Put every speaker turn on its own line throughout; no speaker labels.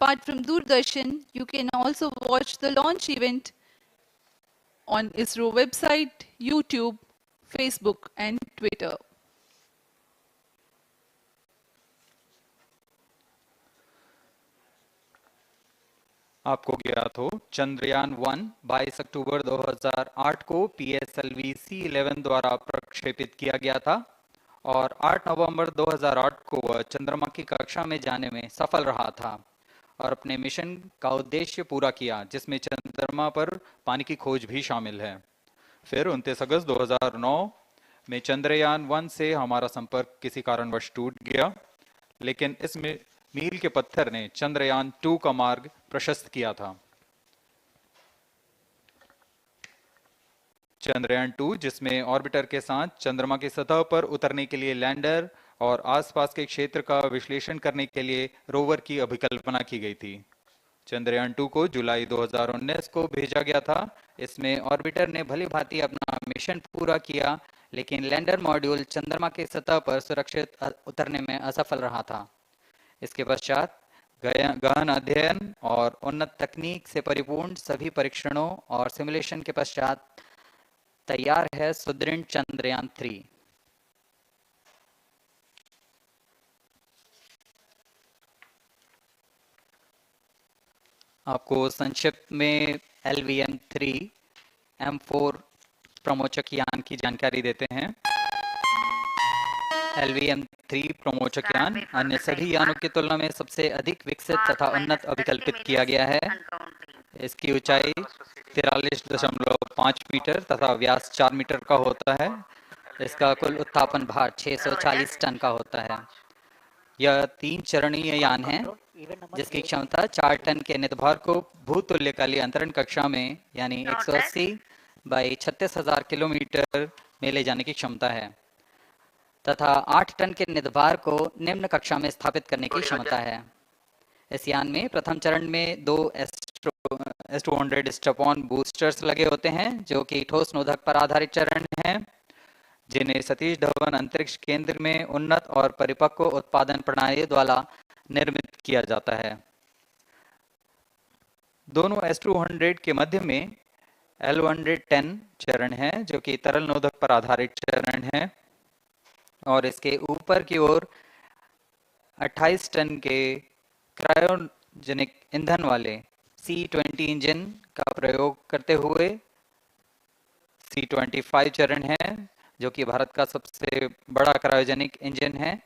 apart from Doordarshan, you can also watch the launch event on ISRO website, YouTube, Facebook and Twitter.
आपको ज्ञात हो, चंद्रयान 1 22 अक्टूबर 2008 को PSLV C11 द्वारा प्रक्षेपित किया गया था और 8 नवंबर 2008 को वह चंद्रमा की कक्षा में जाने में सफल रहा था और अपने मिशन का उद्देश्य पूरा किया, जिसमें चंद्रमा पर पानी की खोज भी शामिल है। फिर 29 अगस्त 2009 में चंद्रयान 1 से हमारा संपर्क किसी कारणवश टूट गया, लेकिन इस मील के पत्थर ने चंद्रयान 2 का मार्ग प्रशस्त किया था। चंद्रयान 2, जिसमें ऑर्बिटर के साथ चंद्रमा की सतह पर उतरने के लिए लैंडर और आसपास के क्षेत्र का विश्लेषण करने के लिए रोवर की अभिकल्पना की गई थी। चंद्रयान 2 को जुलाई 2019 को भेजा गया था। इसमें ऑर्बिटर ने भली भांति अपना मिशन पूरा किया, लेकिन लैंडर मॉड्यूल चंद्रमा की सतह पर सुरक्षित उतरने में असफल रहा था। इसके पश्चात गहन अध्ययन और उन्नत तकनीक से परिपूर्ण सभी परीक्षणों और सिमुलेशन के पश्चात तैयार है सुदृढ़ चंद्रयान 3। आपको संक्षिप्त में LVM3-M4 प्रमोचक यान की जानकारी देते हैं। LVM3 प्रमोचक यान अन्य सभी यानों की तुलना में सबसे अधिक विकसित तथा उन्नत अभिकल्पित किया गया है। इसकी ऊंचाई 43.5 मीटर तथा व्यास 4 मीटर का होता है। इसका कुल उत्थापन भार 640 टन का होता है। यह 3 चरणीय यान है, जिसकी क्षमता 4 टन के नितभार को भूतुल्यकालीय अंतरण कक्षा में यानी 180 बाई 36,000 किलोमीटर में ले जाने की क्षमता है तथा 8 टन के नितभार को निम्न कक्षा में स्थापित करने की क्षमता है। इस यान में प्रथम चरण में 2 S200 स्ट्रैप-ऑन बूस्टर्स लगे होते हैं, जो कि ठोस नोदक पर आधारित चरण हैं, जिन्हें सतीश धवन अंतरिक्ष केंद्र में उन्नत और परिपक्व उत्पादन प्रणाली द्वारा निर्मित किया जाता है। दोनों S200 के मध्य में L110 चरण है, जो कि तरल नोदक पर आधारित चरण है और इसके ऊपर की ओर 28 टन के क्रायोजेनिक ईंधन वाले C20 इंजन का प्रयोग करते हुए C25 चरण है, जो कि भारत का सबसे बड़ा क्रायोजेनिक इंजन है।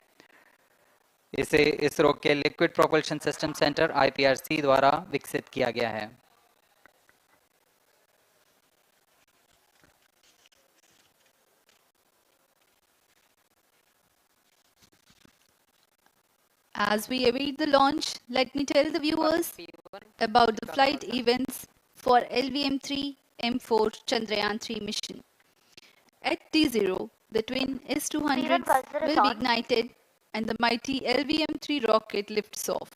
इसे इसरो के liquid propulsion system centre IPRC द्वारा विकसित किया गया है।
As we await the launch, let me tell the viewers about the flight events for LVM3-M4 Chandrayaan-3 mission. At T0, the twin S200s will be ignited and the mighty LVM3 rocket lifts off.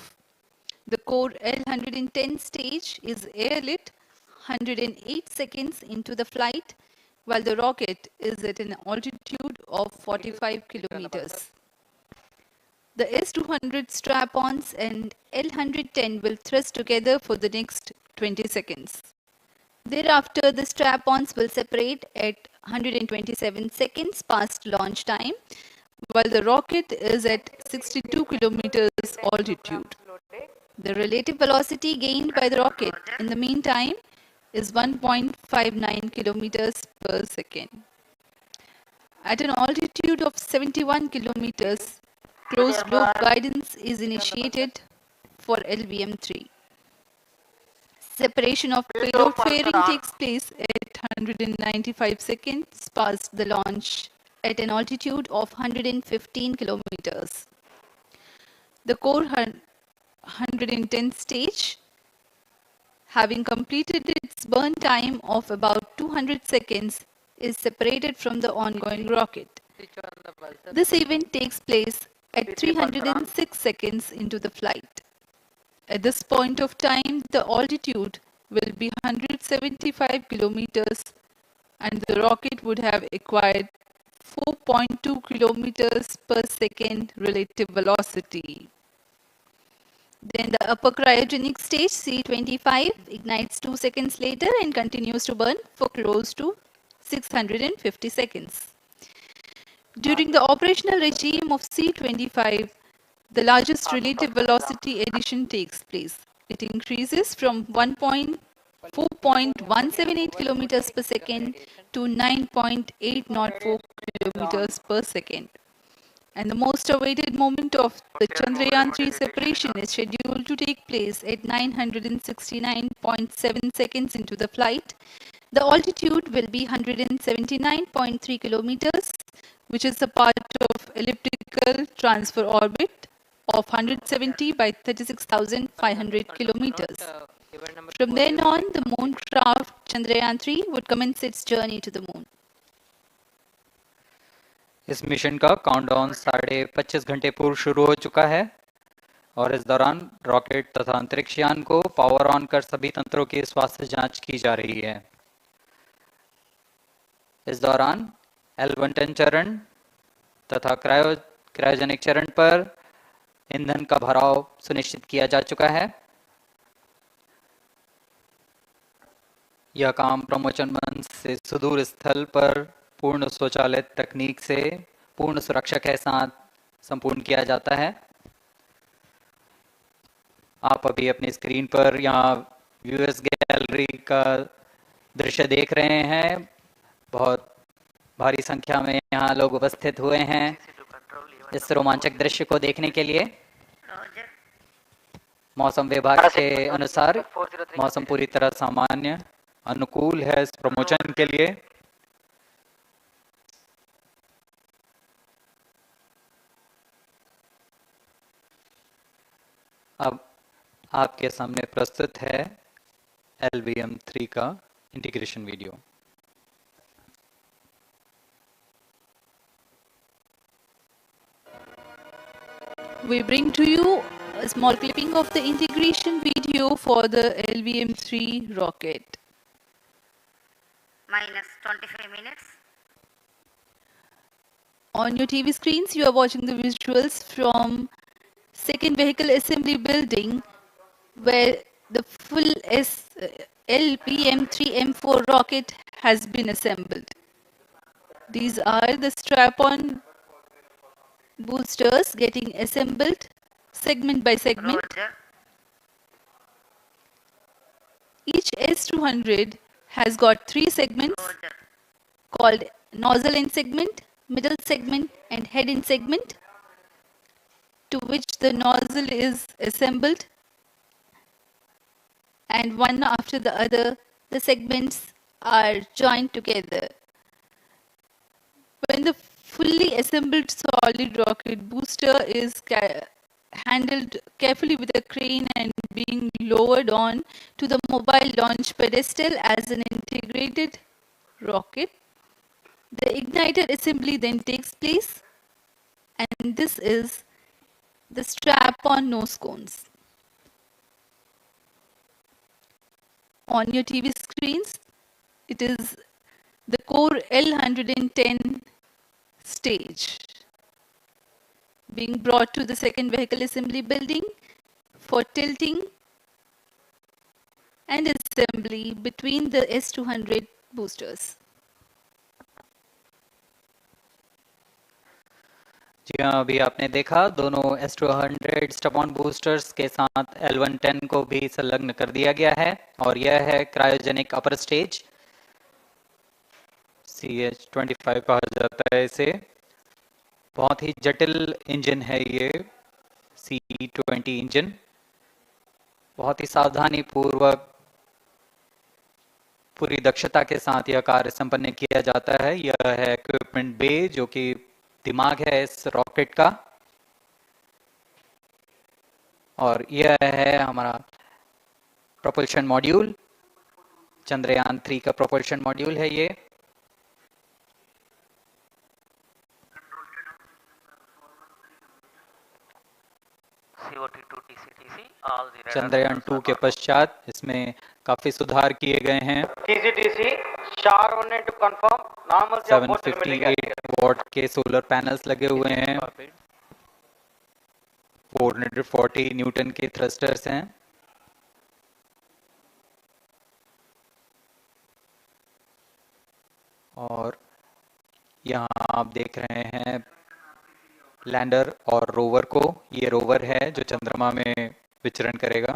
The core L110 stage is airlit 108 seconds into the flight, while the rocket is at an altitude of 45 kilometers. The S200 strap-ons and L110 will thrust together for the next 20 seconds. Thereafter, the strap-ons will separate at 127 seconds past launch time, while the rocket is at 62 kilometers altitude. The relative velocity gained by the rocket in the meantime is 1.59 kilometers per second. At an altitude of 71 kilometers, closed loop guidance is initiated for LVM3. Separation of payload fairing takes place at 195 seconds past the launch at an altitude of 115 kilometers. The core 110 stage, having completed its burn time of about 200 seconds, is separated from the ongoing rocket. This event takes place at 306 seconds into the flight. At this point of time, the altitude will be 175 kilometers and the rocket would have acquired 4.2 kilometers per second relative velocity. Then the upper cryogenic stage C25 ignites 2 seconds later and continues to burn for close to 650 seconds. During the operational regime of C25, the largest relative velocity addition takes place. It increases from 4.178 kilometers per second to 9.804 kilometers per second. And the most awaited moment of the Chandrayaan-3 separation is scheduled to take place at 969.7 seconds into the flight. The altitude will be 179.3 kilometers, which is a part of elliptical transfer orbit of 170 by 36,500 kilometers. From then on, the moon craft Chandrayaan-3 would commence its journey to the moon.
इस mission का countdown 25.5 घंटे पूर्व शुरू हो चुका है और इस दौरान रॉकेट तथा अंतरिक्षयान को पावर ऑन कर सभी तंत्रों की स्वास्थ्य जांच की जा रही है। इस दौरान L110 चरण तथा क्रायोजेनिक चरण पर ईंधन का भराव सुनिश्चित किया जा चुका है। यह काम प्रमोशन मंच से सुदूर स्थल पर पूर्ण स्वचालित तकनीक से पूर्ण सुरक्षा के साथ संपूर्ण किया जाता है। आप अभी अपनी स्क्रीन पर यहाँ व्यूअर्स गैलरी का दृश्य देख रहे हैं। बहुत भारी संख्या में यहाँ लोग उपस्थित हुए हैं इस रोमांचक दृश्य को देखने के लिए। मौसम विभाग के अनुसार मौसम पूरी तरह सामान्य अनुकूल है इस प्रमोशन के लिए। अब आपके सामने प्रस्तुत है LVM3 का integration video.
We bring to you a small clipping of the integration video for the LVM3 rocket.
Minus 25 minutes.
On your TV screens, you are watching the visuals from second vehicle assembly building where the full LVM3-M4 rocket has been assembled. These are the strap-on boosters getting assembled segment by segment.
Roger.
Each S200 has got 3 segments
Roger.
called nozzle end segment, middle segment and head end segment, to which the nozzle is assembled, and one after the other the segments are joined together. When the fully assembled solid rocket booster is handled carefully with a crane and being lowered on to the mobile launch pedestal as an integrated rocket, the igniter assembly then takes place, and this is the strap-on nose cones. On your TV screens, it is the core L110 stage being brought to the second vehicle assembly building for tilting and assembly between the S200 boosters.
जी हाँ, अभी आपने देखा दोनों S200 स्टप-ऑन boosters के साथ L110 को भी संलग्न कर दिया गया है और यह है क्रायोजेनिक अपर स्टेज, CH25 कहा जाता है इसे। बहुत ही जटिल इंजन है ये C20 इंजन। बहुत ही सावधानी पूर्वक पूरी दक्षता के साथ यह कार्य संपन्न किया जाता है। यह है इक्विपमेंट बे जो कि दिमाग है इस रॉकेट का, और यह है हमारा प्रोपल्शन मॉड्यूल, चंद्रयान 3 का प्रोपल्शन मॉड्यूल है ये। चंद्रयान 2 के पश्चात इसमें काफी सुधार किए गए हैं।
SHAR wanted to confirm normal
758 what के सोलर पैनल्स लगे हुए हैं। 440 न्यूटन के थ्रस्टर्स हैं और यहाँ आप देख रहे हैं लैंडर और रोवर को। ये रोवर है जो चंद्रमा में विचरण करेगा।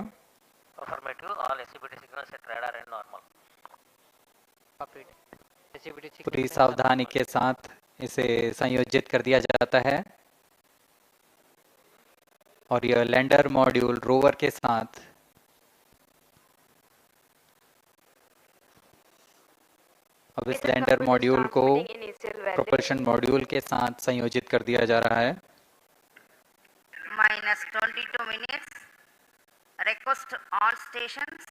पूरी सावधानी के साथ इसे संयोजित कर दिया जाता है और यह लैंडर मॉड्यूल रोवर के साथ अब इस लैंडर मॉड्यूल को प्रोपल्शन मॉड्यूल के साथ संयोजित कर दिया जा रहा है।
-22 minutes. Request all stations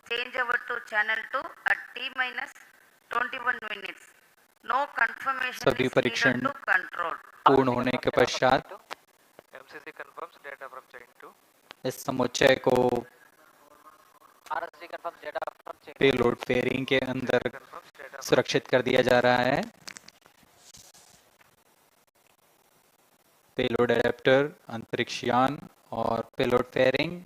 change over to channel 2 at T-21 minutes. No confirmation
सभी
is
परीक्षण
needed to control.
पूर्ण होने के पश्चात
MCC confirms data from chain 2.
इस समुच्चय को
RSD confirms data from chain.
Payload fairing के अंदर सुरक्षित कर दिया जा रहा है। पेलोड एडेप्टर, अंतरिक्ष यान और पेलोड फेयरिंग,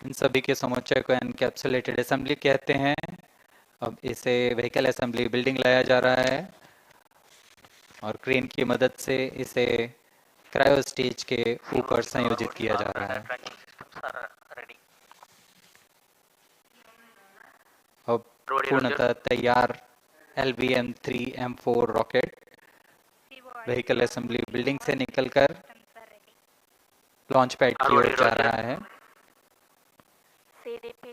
इन सभी के समुच्चय को एनकैप्सुलेटेड असेंबली कहते हैं। अब इसे व्हीकल असेंबली बिल्डिंग लाया जा रहा है और क्रेन की मदद से इसे क्रायो स्टेज के ऊपर संयोजित किया जा रहा है। अब पूर्णतः तैयार LVM3-M4 rocket vehicle assembly building से निकलकर लॉन्च पैड की ओर जा रहा है।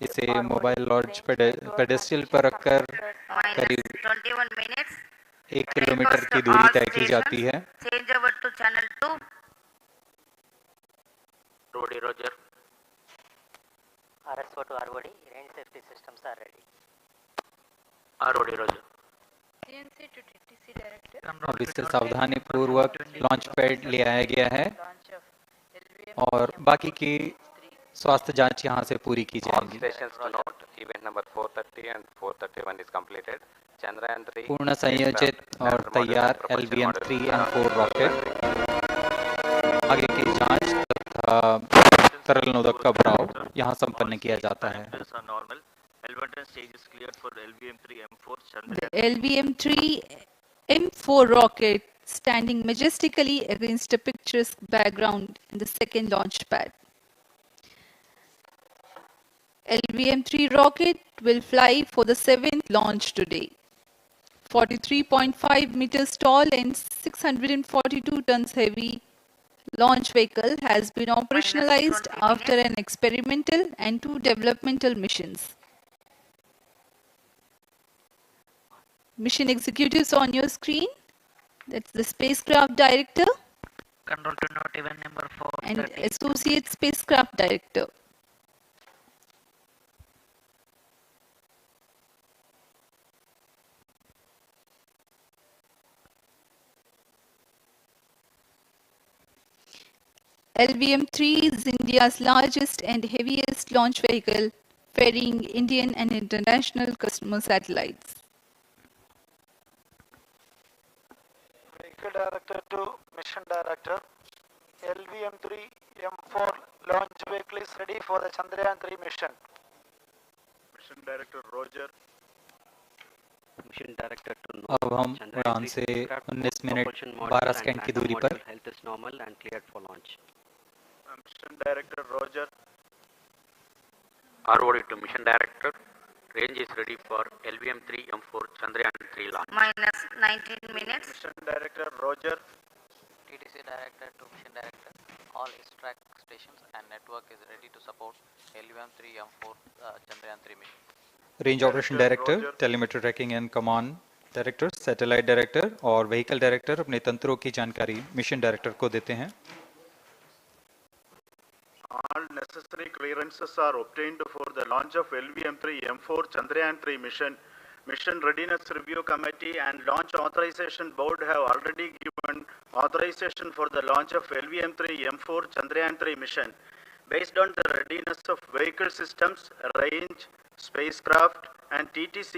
इसे मोबाइल लॉन्च पेडेस्ट्रियल पर रखकर करीब
21 minutes.
1 किलोमीटर की दूरी तय की जाती है।
Change over to channel 2.
ROD Roger.
RSO to ROD, range safety systems are ready.
ROD Roger.
CNC to TTC director.
अब इसे सावधानी पूर्वक लॉन्च पैड ले आया गया है
Launch of LVM
और बाकी की स्वास्थ्य जांच यहां से पूरी की
All
जाएगी।
stations to note, event number 430 and 431 is completed. Chandrayaan-3
पूर्ण संयोजित और तैयार LVM3-M4 रॉकेट आगे की जांच तथा तरल नोदक का भराव यहां संपन्न किया जाता है।
The LVM3-M4 rocket standing majestically against a picturesque background in the second launch pad. LVM3 rocket will fly for the 7th launch today. 43.5 meters tall and 642 tons heavy launch vehicle has been operationalized after an experimental and 2 developmental missions. Mission executives on your screen. That's the spacecraft director
Control to note event number 4.
and associate spacecraft director. LVM-3 is India's largest and heaviest launch vehicle, ferrying Indian and international customer satellites.
Vehicle Director to Mission Director. LVM3-M4 launch vehicle is ready for the Chandrayaan-3 mission.
Mission Director Roger.
Mission Director to
अब हम उड़ान से 19 minute 12 second की दूरी पर
health is normal and cleared for launch.
Mission Director Roger.
ROD to Mission Director. Range is ready for LVM3-M4 Chandrayaan-3 launch.
-19 minutes.
Mission Director Roger.
TTC Director to Mission Director, all track stations and network is ready to support LVM3-M4 Chandrayaan-3 mission.
Range operation director, telemetry tracking and command director, satellite director और vehicle director अपने तंत्रों की जानकारी mission director को देते हैं।
All necessary clearances are obtained for the launch of LVM3-M4 Chandrayaan-3 mission. Mission Readiness Review Committee and Launch Authorization Board have already given authorization for the launch of LVM3-M4 Chandrayaan-3 mission. Based on the readiness of vehicle systems, range, spacecraft and TTC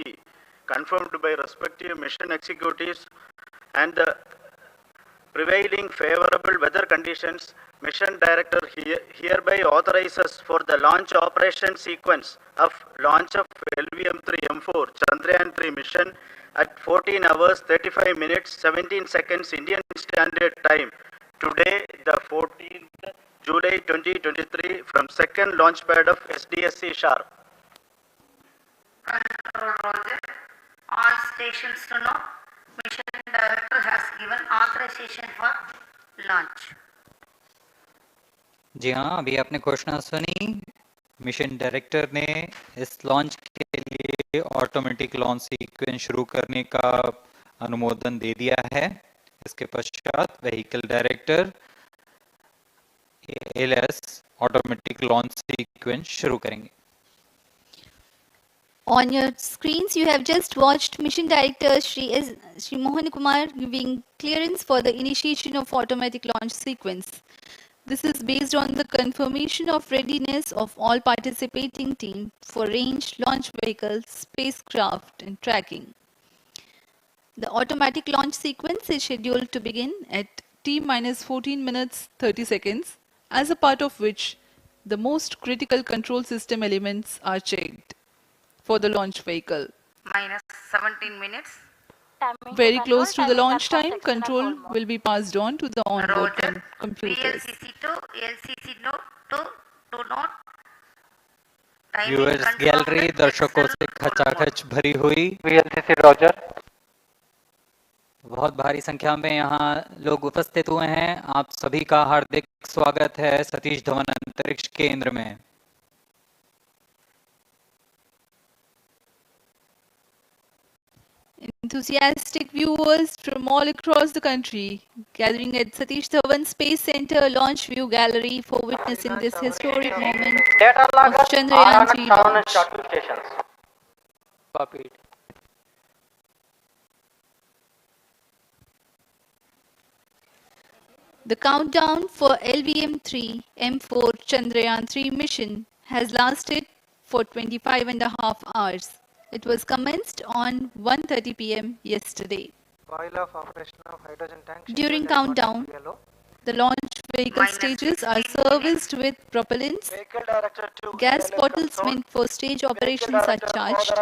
confirmed by respective mission executives and the prevailing favorable weather conditions, Mission Director hereby authorizes for the launch operation sequence of launch of LVM3-M4 Chandrayaan-3 mission at 14 hours 35 minutes 17 seconds Indian Standard Time today, the 14th July 2023, from second launch pad of SDSC SHAR.
Control Roger. All stations to know. Mission Director has given authorization for launch.
जी हाँ, अभी आपने घोषणा सुनी। Mission director ने इस launch के लिए automatic launch sequence शुरू करने का अनुमोदन दे दिया है। इसके पश्चात vehicle director LS automatic launch sequence शुरू करेंगे।
On your screens, you have just watched Mission Director Shri Mohan Kumar giving clearance for the initiation of automatic launch sequence. This is based on the confirmation of readiness of all participating teams for range, launch vehicles, spacecraft, and tracking. The automatic launch sequence is scheduled to begin at T-14 minutes 30 seconds, as a part of which the most critical control system elements are checked for the launch vehicle.
Minus 17 minutes.
Very close to the launch time, control will be passed on to the onboard computers.
VLCC2, LCC2 to note.
Viewers gallery दर्शकों से खचाखच भरी हुई।
VLCC Roger.
बहुत भारी संख्या में यहाँ लोग उपस्थित हुए हैं। आप सभी का हार्दिक स्वागत है सतीश धवन अंतरिक्ष केंद्र में।
Enthusiastic viewers from all across the country gathering at Satish Dhawan Space Center Launch View Gallery for witnessing this historic moment of Chandrayaan-3 launch. The countdown for LVM3-M4 Chandrayaan-3 mission has lasted for 25.5 hours. It was commenced on 1:30 p.m. yesterday. During countdown, the launch vehicle stages are serviced with propellants. Gas bottles meant for stage operations are charged,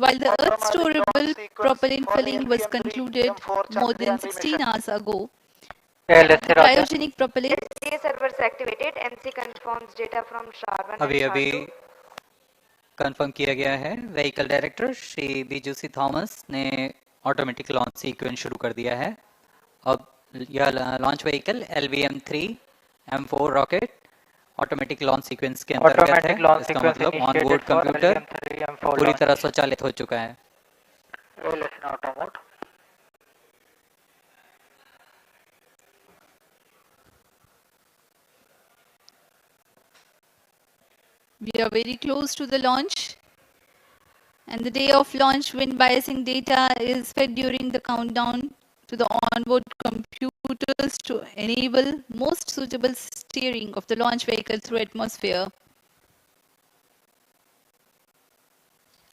while the Earth storable propellant filling was concluded more than 16 hours ago. Cryogenic propellant
servers activated. MC confirms data from SHAR 1
अभी confirm किया गया है। Vehicle director Shri बीजूसी Thomas ने automatic launch sequence शुरू कर दिया है। अब यह launch vehicle LVM3-M4 rocket automatic launch sequence के अंतर्गत है। इसका मतलब ऑन बोर्ड कंप्यूटर पूरी तरह स्वचालित हो चुका है।
We are very close to the launch, and the day of launch wind biasing data is fed during the countdown to the onboard computers to enable most suitable steering of the launch vehicle through atmosphere.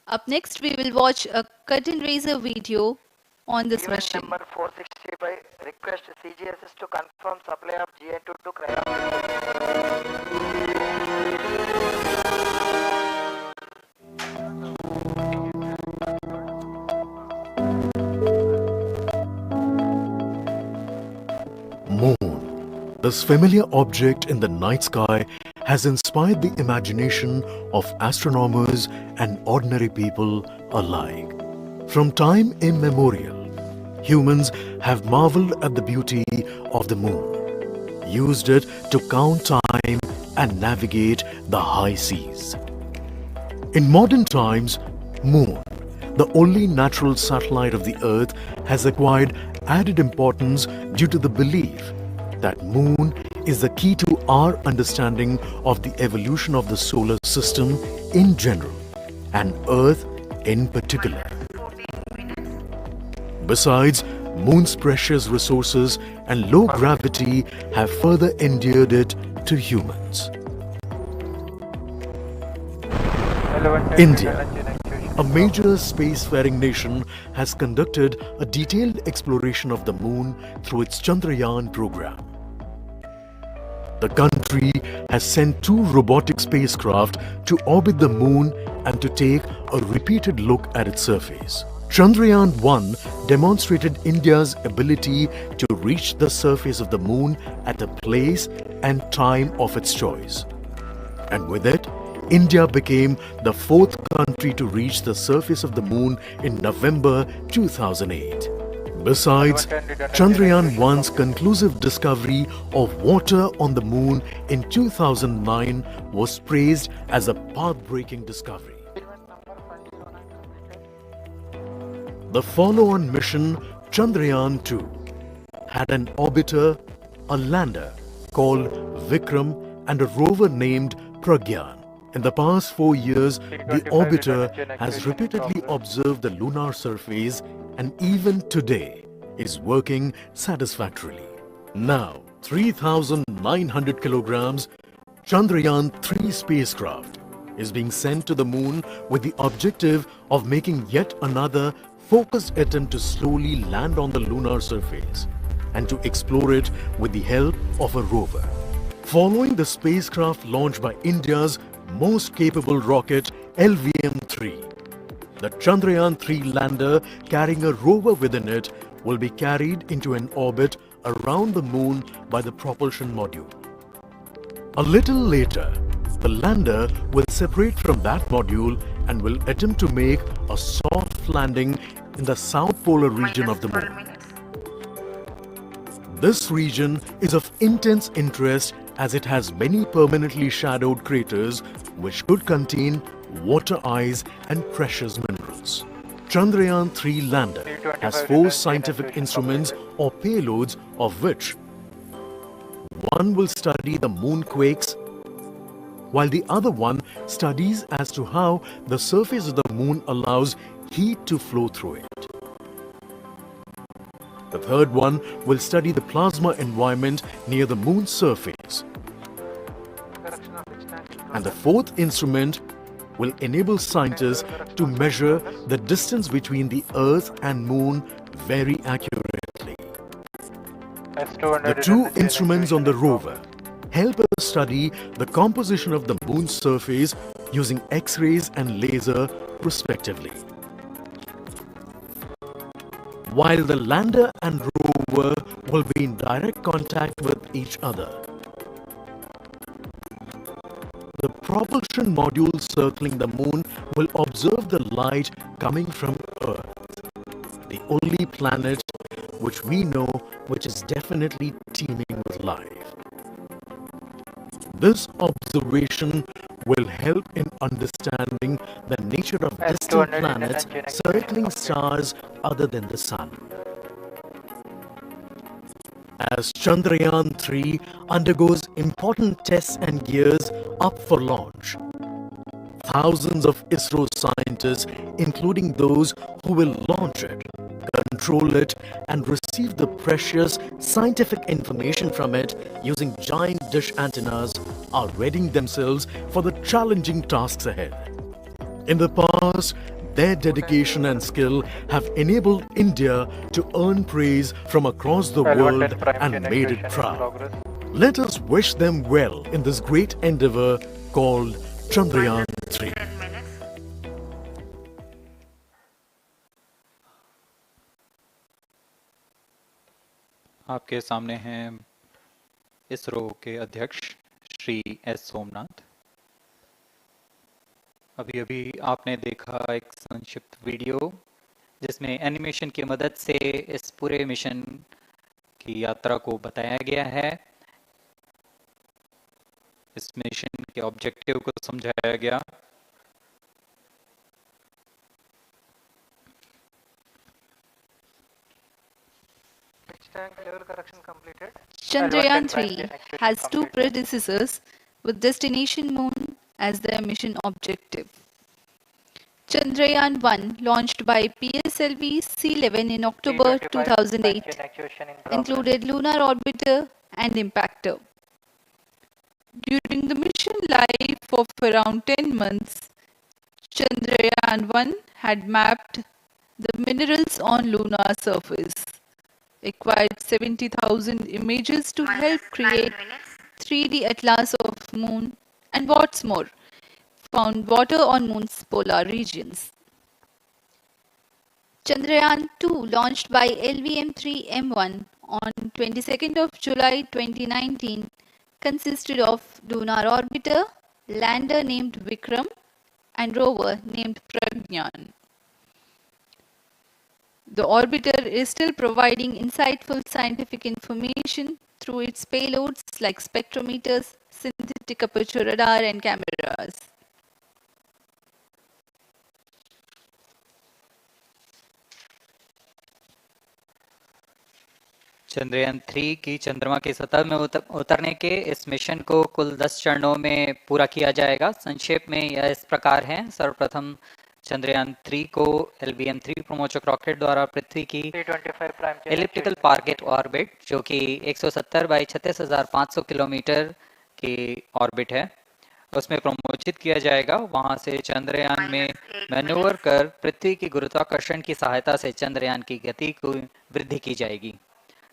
Up next, we will watch a curtain raiser video on this mission.
Number 465, request CGSS to confirm supply of GN2 to cryogenic.
Moon. This familiar object in the night sky has inspired the imagination of astronomers and ordinary people alike. From time immemorial, humans have marveled at the beauty of the moon, used it to count time and navigate the high seas. In modern times, Moon, the only natural satellite of the Earth, has acquired added importance due to the belief that Moon is the key to our understanding of the evolution of the solar system in general and Earth in particular. Besides, Moon's precious resources and low gravity have further endeared it to humans. India, a major spacefaring nation, has conducted a detailed exploration of the Moon through its Chandrayaan program. The country has sent 2 robotic spacecraft to orbit the moon and to take a repeated look at its surface. Chandrayaan-1 demonstrated India's ability to reach the surface of the moon at a place and time of its choice. And with it, India became the 4th country to reach the surface of the moon in November 2008. Besides, Chandrayaan-1's conclusive discovery of water on the moon in 2009 was praised as a path-breaking discovery. The follow-on mission Chandrayaan-2 had an orbiter, a lander called Vikram, and a rover named Pragyan. In the past 4 years, the orbiter has repeatedly observed the lunar surface and even today is working satisfactorily. Now, 3,900 kilograms Chandrayaan-3 spacecraft is being sent to the moon with the objective of making yet another focused attempt to slowly land on the lunar surface and to explore it with the help of a rover. Following the spacecraft launched by India's most capable rocket LVM3, the Chandrayaan-3 lander carrying a rover within it will be carried into an orbit around the moon by the propulsion module. A little later, the lander will separate from that module and will attempt to make a soft landing in the south polar region of the moon. This region is of intense interest as it has many permanently shadowed craters which could contain water ice and precious minerals. Chandrayaan-3 lander has 4 scientific instruments or payloads, of which one will study the moon quakes, while the other one studies as to how the surface of the moon allows heat to flow through it. The third one will study the plasma environment near the moon's surface. And the fourth instrument will enable scientists to measure the distance between the Earth and Moon very accurately. The 2 instruments on the rover help us study the composition of the Moon's surface using X-rays and laser respectively, while the lander and rover will be in direct contact with each other. The propulsion module circling the moon will observe the light coming from Earth, the only planet which we know which is definitely teeming with life. This observation will help in understanding the nature of distant planets circling stars other than the Sun. As Chandrayaan-3 undergoes important tests and gears up for launch, thousands of ISRO scientists, including those who will launch it, control it, and receive the precious scientific information from it using giant dish antennas, are readying themselves for the challenging tasks ahead. In the past, their dedication and skill have enabled India to earn praise from across the world and made it proud. Let us wish them well in this great endeavor called Chandrayaan-3.
आपके सामने हैं इसरो के अध्यक्ष Shri S Somnath. अभी अभी आपने देखा एक संक्षिप्त वीडियो जिसमें एनिमेशन की मदद से इस पूरे मिशन की यात्रा को बताया गया है, इस मिशन के ऑब्जेक्टिव को समझाया गया।
Chandrayaan-3 has 2 predecessors with destination moon as their mission objective. Chandrayaan-1 launched by PSLV C11 in October 2008 included lunar orbiter and impactor. During the mission life of around 10 months, Chandrayaan-1 had mapped the minerals on lunar surface, acquired 70,000 images to help create 3D atlas of Moon, and what's more, found water on Moon's polar regions. Chandrayaan-2, launched by LVM3-M1 on 22nd of July 2019, consisted of lunar orbiter, lander named Vikram, and rover named Pragyan. The orbiter is still providing insightful scientific information through its payloads like spectrometers, synthetic aperture radar, and cameras.
Chandrayaan 3 की चंद्रमा की सतह में उतरने के इस mission को कुल 10 चरणों में पूरा किया जाएगा। संक्षेप में यह इस प्रकार है। सर्वप्रथम चंद्रयान 3 को LVM3 प्रमोचक रॉकेट द्वारा पृथ्वी की एलिप्टिकल टारगेट ऑर्बिट, जो कि 170 बाई 36,500 किलोमीटर की ऑर्बिट है, उसमें प्रमोचित किया जाएगा। वहां से चंद्रयान में मैन्यूवर कर पृथ्वी की गुरुत्वाकर्षण की सहायता से चंद्रयान की गति को वृद्धि की जाएगी।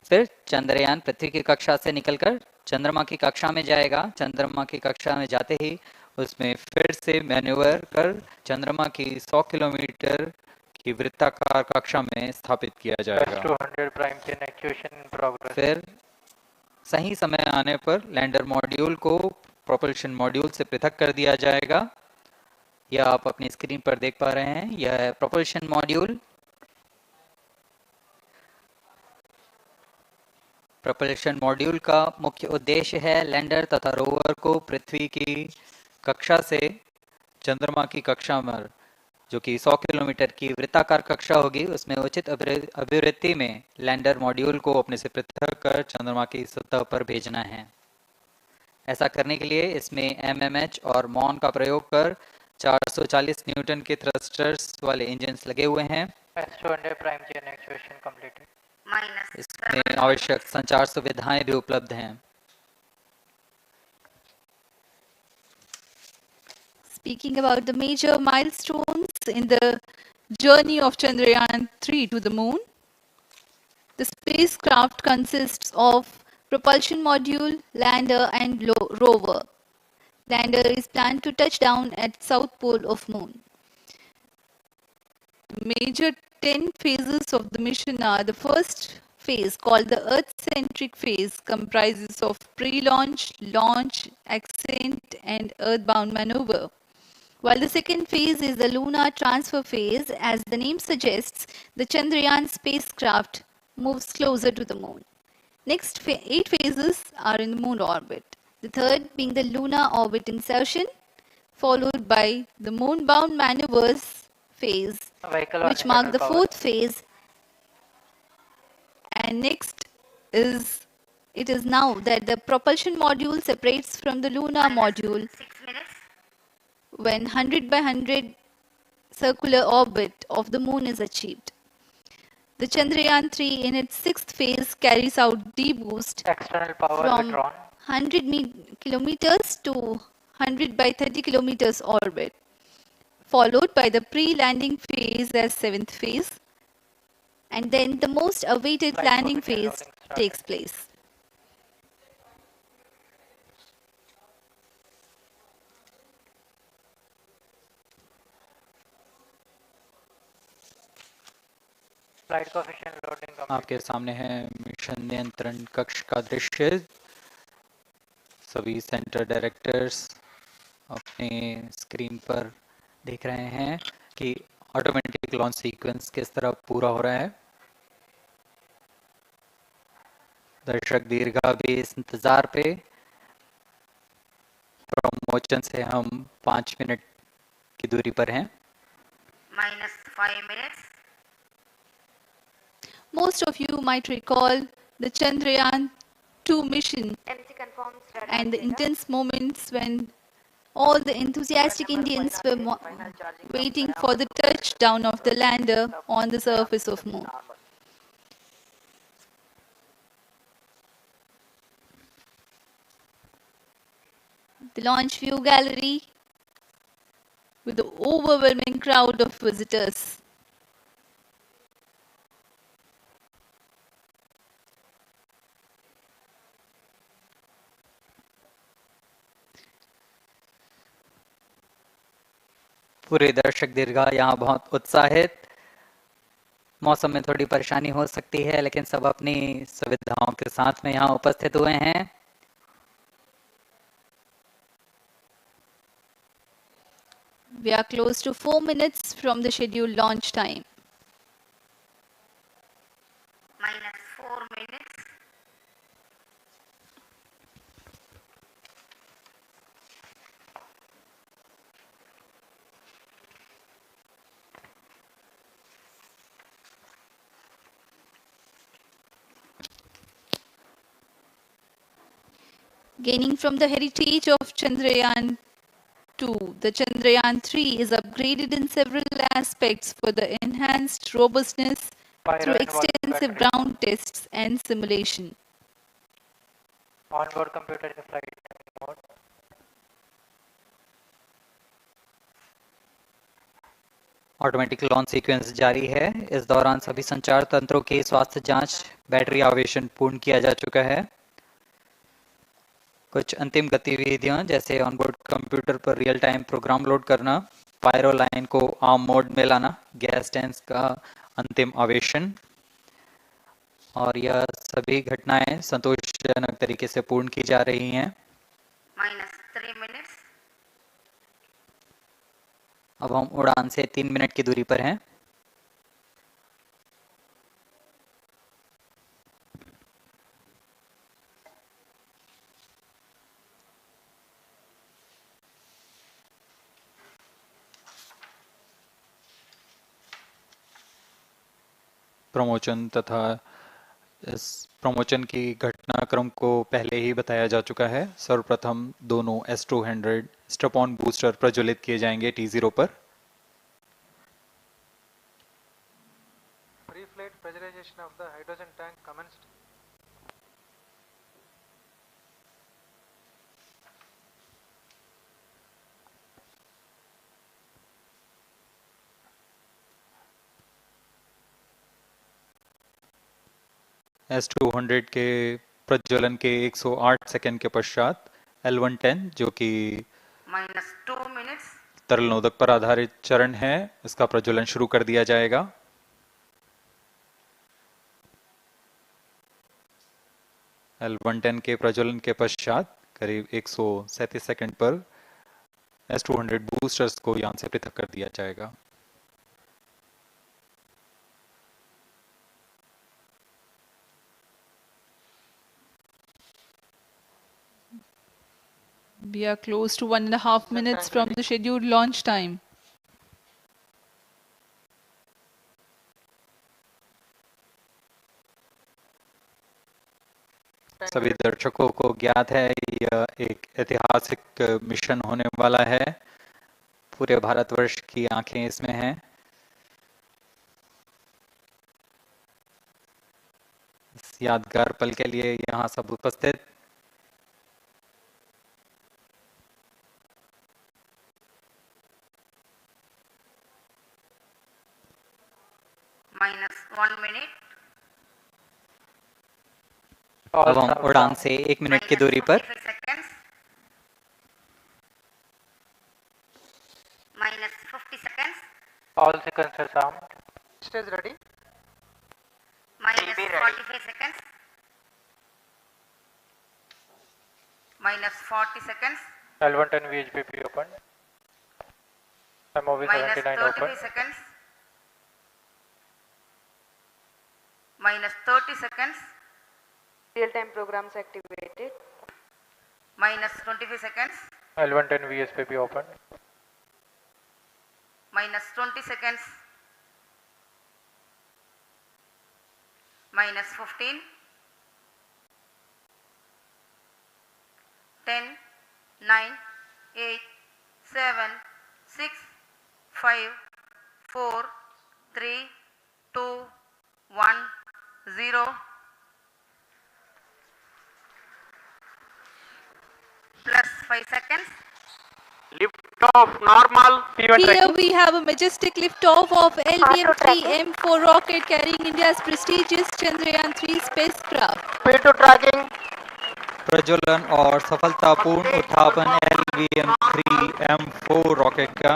फिर चंद्रयान पृथ्वी की कक्षा से निकलकर चंद्रमा की कक्षा में जाएगा। चंद्रमा की कक्षा में जाते ही उसमें फिर से मैन्यूवर कर चंद्रमा की 100 किलोमीटर की वृत्ताकार कक्षा में स्थापित किया जाएगा।
200 prime chain actuation in progress.
फिर सही समय आने पर लैंडर मॉड्यूल को प्रोपल्शन मॉड्यूल से पृथक कर दिया जाएगा। यह आप अपनी स्क्रीन पर देख पा रहे हैं, यह है प्रोपल्शन मॉड्यूल। प्रोपल्शन मॉड्यूल का मुख्य उद्देश्य है लैंडर तथा रोवर को पृथ्वी की कक्षा से चंद्रमा की कक्षा में, जो कि 100 किलोमीटर की वृत्ताकार कक्षा होगी, उसमें उचित अभिवृत्ति में लैंडर मॉड्यूल को अपने से पृथक कर चंद्रमा की सतह पर भेजना है। ऐसा करने के लिए इसमें MMH और मॉन का प्रयोग कर 440 न्यूटन के थ्रस्टर्स वाले इंजन्स लगे हुए हैं। इसमें आवश्यक संचार सुविधाएं भी उपलब्ध हैं।
Speaking about the major milestones in the journey of Chandrayaan-3 to the moon, the spacecraft consists of propulsion module, lander, and rover. Lander is planned to touch down at south pole of moon. The major 10 phases of the mission are: the first phase, called the Earth-centric phase, comprises of pre-launch, launch, ascent, and earthbound maneuver. While the second phase is the lunar transfer phase, as the name suggests, the Chandrayaan spacecraft moves closer to the moon. Next 8 phases are in the moon orbit. The third being the lunar orbit insertion, followed by the moon-bound maneuvers phase, which mark the fourth phase. And next is, it is now that the propulsion module separates from the lunar module when 100 by 100 circular orbit of the moon is achieved. The Chandrayaan-3 in its sixth phase carries out D-boost from 100 kilometers to 100 by 30 kilometers orbit, followed by the pre-landing phase as seventh phase, and then the most awaited landing phase takes place.
आपके सामने है mission नियंत्रण कक्ष का दृश्य। सभी centre directors अपने screen पर देख रहे हैं कि ऑटोमेटिक लॉन्च सीक्वेंस किस तरह पूरा हो रहा है। दर्शक दीर्घा भी इस इंतजार पे। प्रमोशन से हम 5 मिनट की दूरी पर हैं।
-5 minutes.
Most of you might recall the Chandrayaan-2 mission and the intense moments when all the enthusiastic Indians were waiting for the touchdown of the lander on the surface of moon. The launch view gallery with the overwhelming crowd of visitors.
पूरे दर्शक दीर्घा यहाँ बहुत उत्साहित। मौसम में थोड़ी परेशानी हो सकती है, लेकिन सब अपनी सुविधाओं के साथ में यहाँ उपस्थित हुए हैं।
We are close to 4 minutes from the scheduled launch time.
minus 4 minutes.
Gaining from the heritage of Chandrayaan-2, the Chandrayaan-3 is upgraded in several aspects for the enhanced robustness through extensive ground tests and simulation.
Onboard computer in flight mode.
Automatic launch sequence जारी है। इस दौरान सभी संचार तंत्रों की स्वास्थ्य जांच, बैटरी आवेशन पूर्ण किया जा चुका है। कुछ अंतिम गतिविधियां जैसे ऑनबोर्ड कंप्यूटर पर रियल टाइम प्रोग्राम लोड करना, पायरो लाइन को आर्म मोड में लाना, गैस टैंक्स का अंतिम आवेशन, और यह सभी घटनाएं संतोषजनक तरीके से पूर्ण की जा रही हैं।
minus 3 minutes.
अब हम उड़ान से 3 मिनट की दूरी पर हैं। प्रमोशन तथा इस प्रमोशन की घटनाक्रम को पहले ही बताया जा चुका है। सर्वप्रथम दोनों S200 स्ट्रप-ऑन बूस्टर प्रज्वलित किए जाएंगे T0 पर।
Pre-flight pressurization of the hydrogen tank commenced.
S200 के प्रज्वलन के 108 सेकंड के पश्चात L110 जो कि
minus 2 minutes.
तरल नोदक पर आधारित चरण है, इसका प्रज्वलन शुरू कर दिया जाएगा। L110 के प्रज्वलन के पश्चात करीब 137 सेकंड पर S200 बूस्टर्स को यान से पृथक कर दिया जाएगा।
We are close to 1.5 minutes from the scheduled launch time.
सभी दर्शकों को ज्ञात है यह एक ऐतिहासिक मिशन होने वाला है। पूरे भारतवर्ष की आंखें इसमें हैं। इस यादगार पल के लिए यहाँ सब उपस्थित।
minus 1 minute.
अब हम उड़ान से 1 मिनट की दूरी पर
minus 50 seconds.
All seconds are armed. Stage ready.
Minus 45 seconds. Minus 40 seconds.
L110 VHPP open. MOV
Minus
79 open.
35 seconds. Minus 30 seconds.
Real-time programs activated.
Minus 25 seconds.
L110 VSPP open.
Minus 20 seconds. Minus 15. 10, 9, 8, 7, 6, 5, 4, 3, 2, 1, 0. Plus 5 seconds.
Lift-off normal.
Here we have a majestic liftoff of LVM3-M4 rocket carrying India's prestigious Chandrayaan-3 spacecraft.
P2 tracking.
प्रज्वलन और सफलतापूर्ण उत्थापन LVM3-M4 rocket का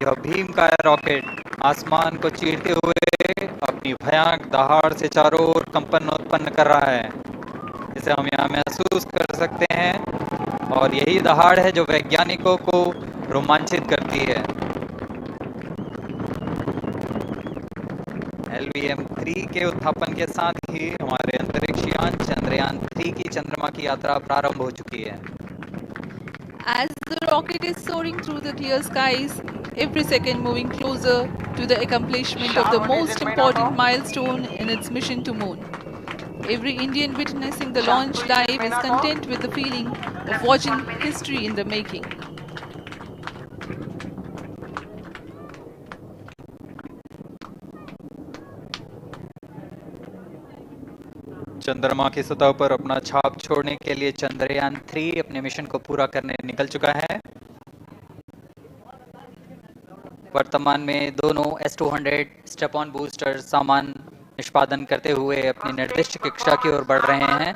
यह भीमकाय rocket आसमान को चीरते हुए अपनी भयानक दहाड़ से चारों ओर कंपन उत्पन्न कर रहा है। इसे हम यहाँ महसूस कर सकते हैं और यही दहाड़ है जो वैज्ञानिकों को रोमांचित करती है। LVM-3 के उत्थापन के साथ ही हमारे अंतरिक्ष यान चंद्रयान-3 की चंद्रमा की यात्रा प्रारंभ हो चुकी है।
As the rocket is soaring through the clear skies, every second moving closer to the accomplishment of the most important milestone in its mission to moon. Every Indian witnessing the launch live is content with the feeling of watching history in the making.
चंद्रमा की सतह पर अपना छाप छोड़ने के लिए चंद्रयान-3 अपने मिशन को पूरा करने निकल चुका है। वर्तमान में दोनों S200 स्टेप ऑन बूस्टर सामान निष्पादन करते हुए अपनी निर्दिष्ट कक्षा की ओर बढ़ रहे हैं।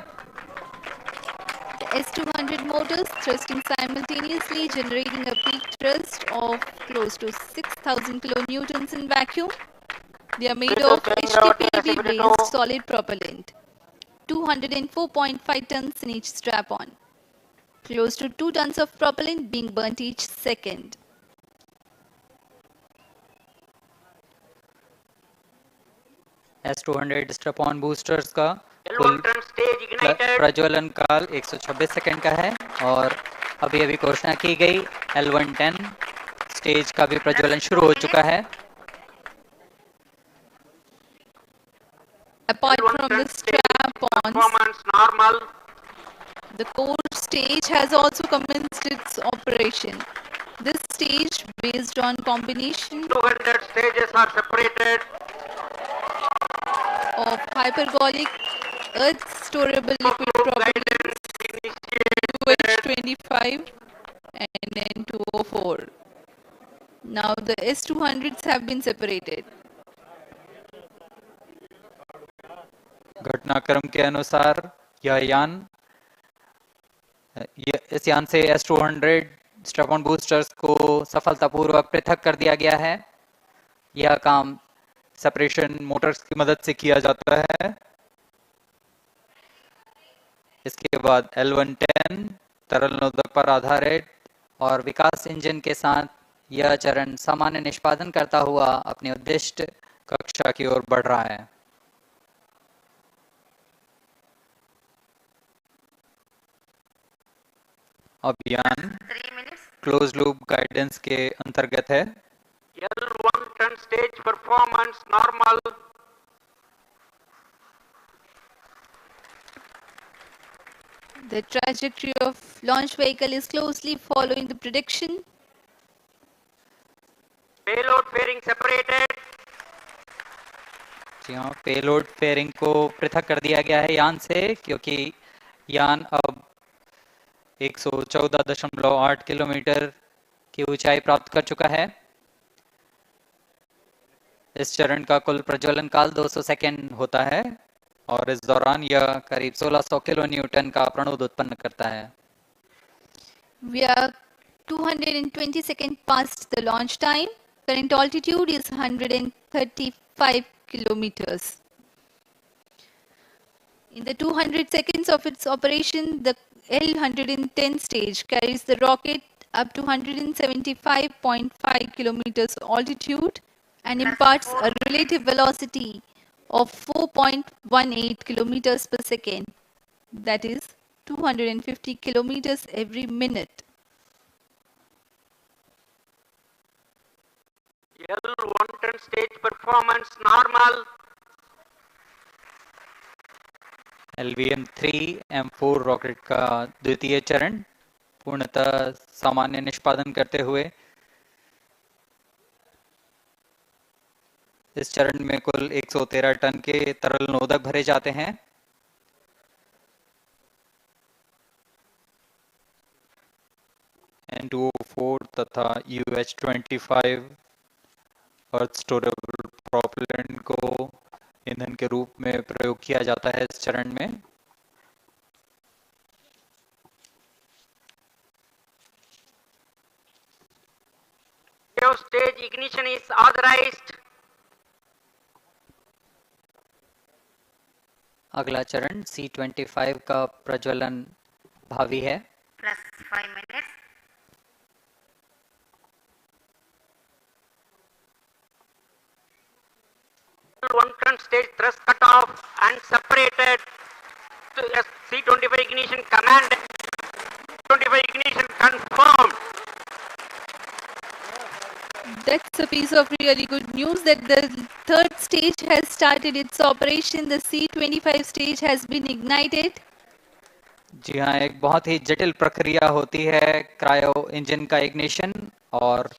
The S200 motors thrusting simultaneously, generating a peak thrust of close to 6,000 kilonewtons in vacuum. They are made of HTPB-based solid propellant, 204.5 tons in each strap-on, close to 2 tons of propellant being burnt each second.
S200 step on boosters का कुल प्रज्वलन काल 126 second का है और अभी अभी घोषणा की गई L110 स्टेज का भी प्रज्वलन शुरू हो चुका है।
Apart from the strap-ons, the core stage has also commenced its operation. This stage, based on combination
200 stages are separated
of hypergolic earth storable liquid propellants UH-25 and N2O4. Now the S200s have been separated.
घटनाक्रम के अनुसार इस यान से S200 step on boosters को सफलतापूर्वक पृथक कर दिया गया है। यह काम सेपरेशन मोटर्स की मदद से किया जाता है। इसके बाद L110 तरल नोदक पर आधारित और विकास इंजन के साथ यह चरण सामान्य निष्पादन करता हुआ अपनी उद्दिष्ट कक्षा की ओर बढ़ रहा है। अभियान क्लोज लूप गाइडेंस के अंतर्गत है।
L110 stage performance normal.
The trajectory of launch vehicle is closely following the prediction.
Payload fairing separated.
जी हाँ, पेलोड फेयरिंग को पृथक कर दिया गया है यान से, क्योंकि यान अब 114.8 किलोमीटर की ऊंचाई प्राप्त कर चुका है। इस चरण का कुल प्रज्वलन काल 200 सेकेंड होता है और इस दौरान यह करीब 1600 किलो न्यूटन का प्रणोद उत्पन्न करता है।
We are 220 seconds past the launch time. Current altitude is 135 kilometers. In the 200 seconds of its operation, the L110 stage carries the rocket up to 175.5 kilometers altitude and imparts a relative velocity of 4.18 kilometers per second, that is 250 kilometers every minute.
L110 stage performance normal.
LVM3-M4 rocket का द्वितीय चरण पूर्णतः सामान्य निष्पादन करते हुए इस चरण में कुल 113 टन के तरल नोदक भरे जाते हैं। N2O4 तथा UH-25 अर्थ स्टोरेबल प्रोपेलेंट को ईंधन के रूप में प्रयोग किया जाता है इस चरण में।
Cryo stage ignition is authorized.
अगला चरण C25 का प्रज्वलन भावी है.
Plus 5 minutes. One ton stage thrust cut off and separated to C25 ignition command. 25 ignition confirmed.
That's a piece of really good news that the third stage has started its operation. The C25 stage has been ignited.
जी हाँ, एक बहुत ही जटिल प्रक्रिया होती है cryo engine का ignition, और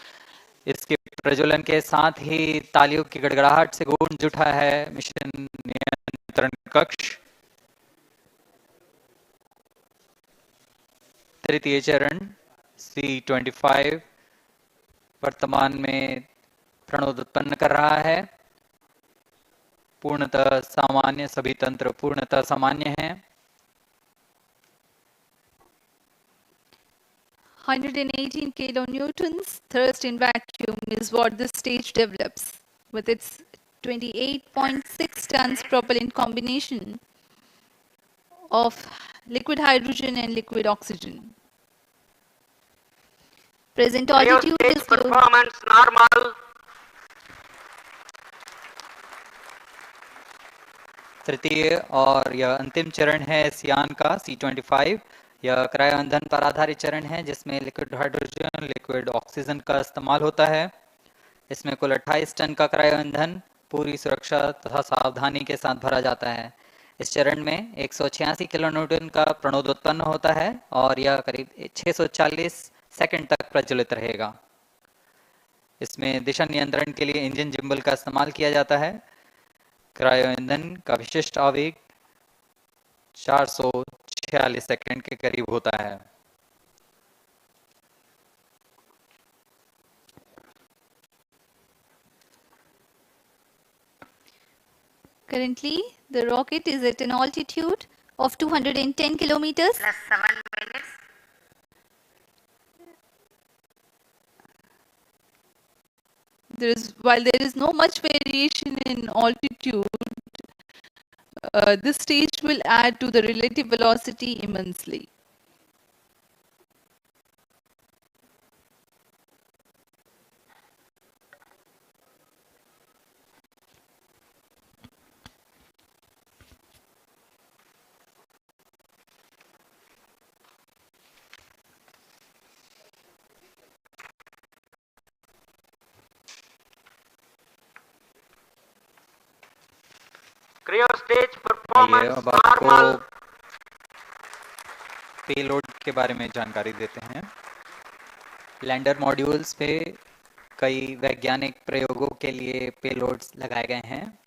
इसके प्रज्वलन के साथ ही तालियों की गड़गड़ाहट से गूंज उठा है मिशन नियंत्रण कक्ष. तृतीय चरण C25 वर्तमान में प्रणोद उत्पन्न कर रहा है. पूर्णतः सामान्य, सभी तंत्र पूर्णतः सामान्य हैं.
118 kilonewtons thrust in vacuum is what this stage develops with its 28.6 tons propellant combination of liquid hydrogen and liquid oxygen. Present altitude is
performance normal.
तृतीय और यह अंतिम चरण है इस यान का C25. यह क्रायो ईंधन पर आधारित चरण है जिसमें लिक्विड हाइड्रोजन, लिक्विड ऑक्सीजन का इस्तेमाल होता है. इसमें कुल 28 टन का क्रायो ईंधन पूरी सुरक्षा तथा सावधानी के साथ भरा जाता है. इस चरण में 186 किलोन्यूटन का प्रणोद उत्पन्न होता है और यह करीब 640 सेकंड तक प्रज्वलित रहेगा. इसमें दिशा नियंत्रण के लिए इंजन जिम्बल का इस्तेमाल किया जाता है. क्रायो ईंधन का विशिष्ट आवेग 446 सेकंड के करीब होता है.
currently the rocket is at an altitude of 210 kilometers.
Plus 7 minutes.
While there is no much variation in altitude, this stage will add to the relative velocity immensely.
Cryo stage
आइए
performance
अब आपको
normal.
Payload के बारे में जानकारी देते हैं. Lander modules पे कई वैज्ञानिक प्रयोगों के लिए पेलोड्स लगाए गए हैं.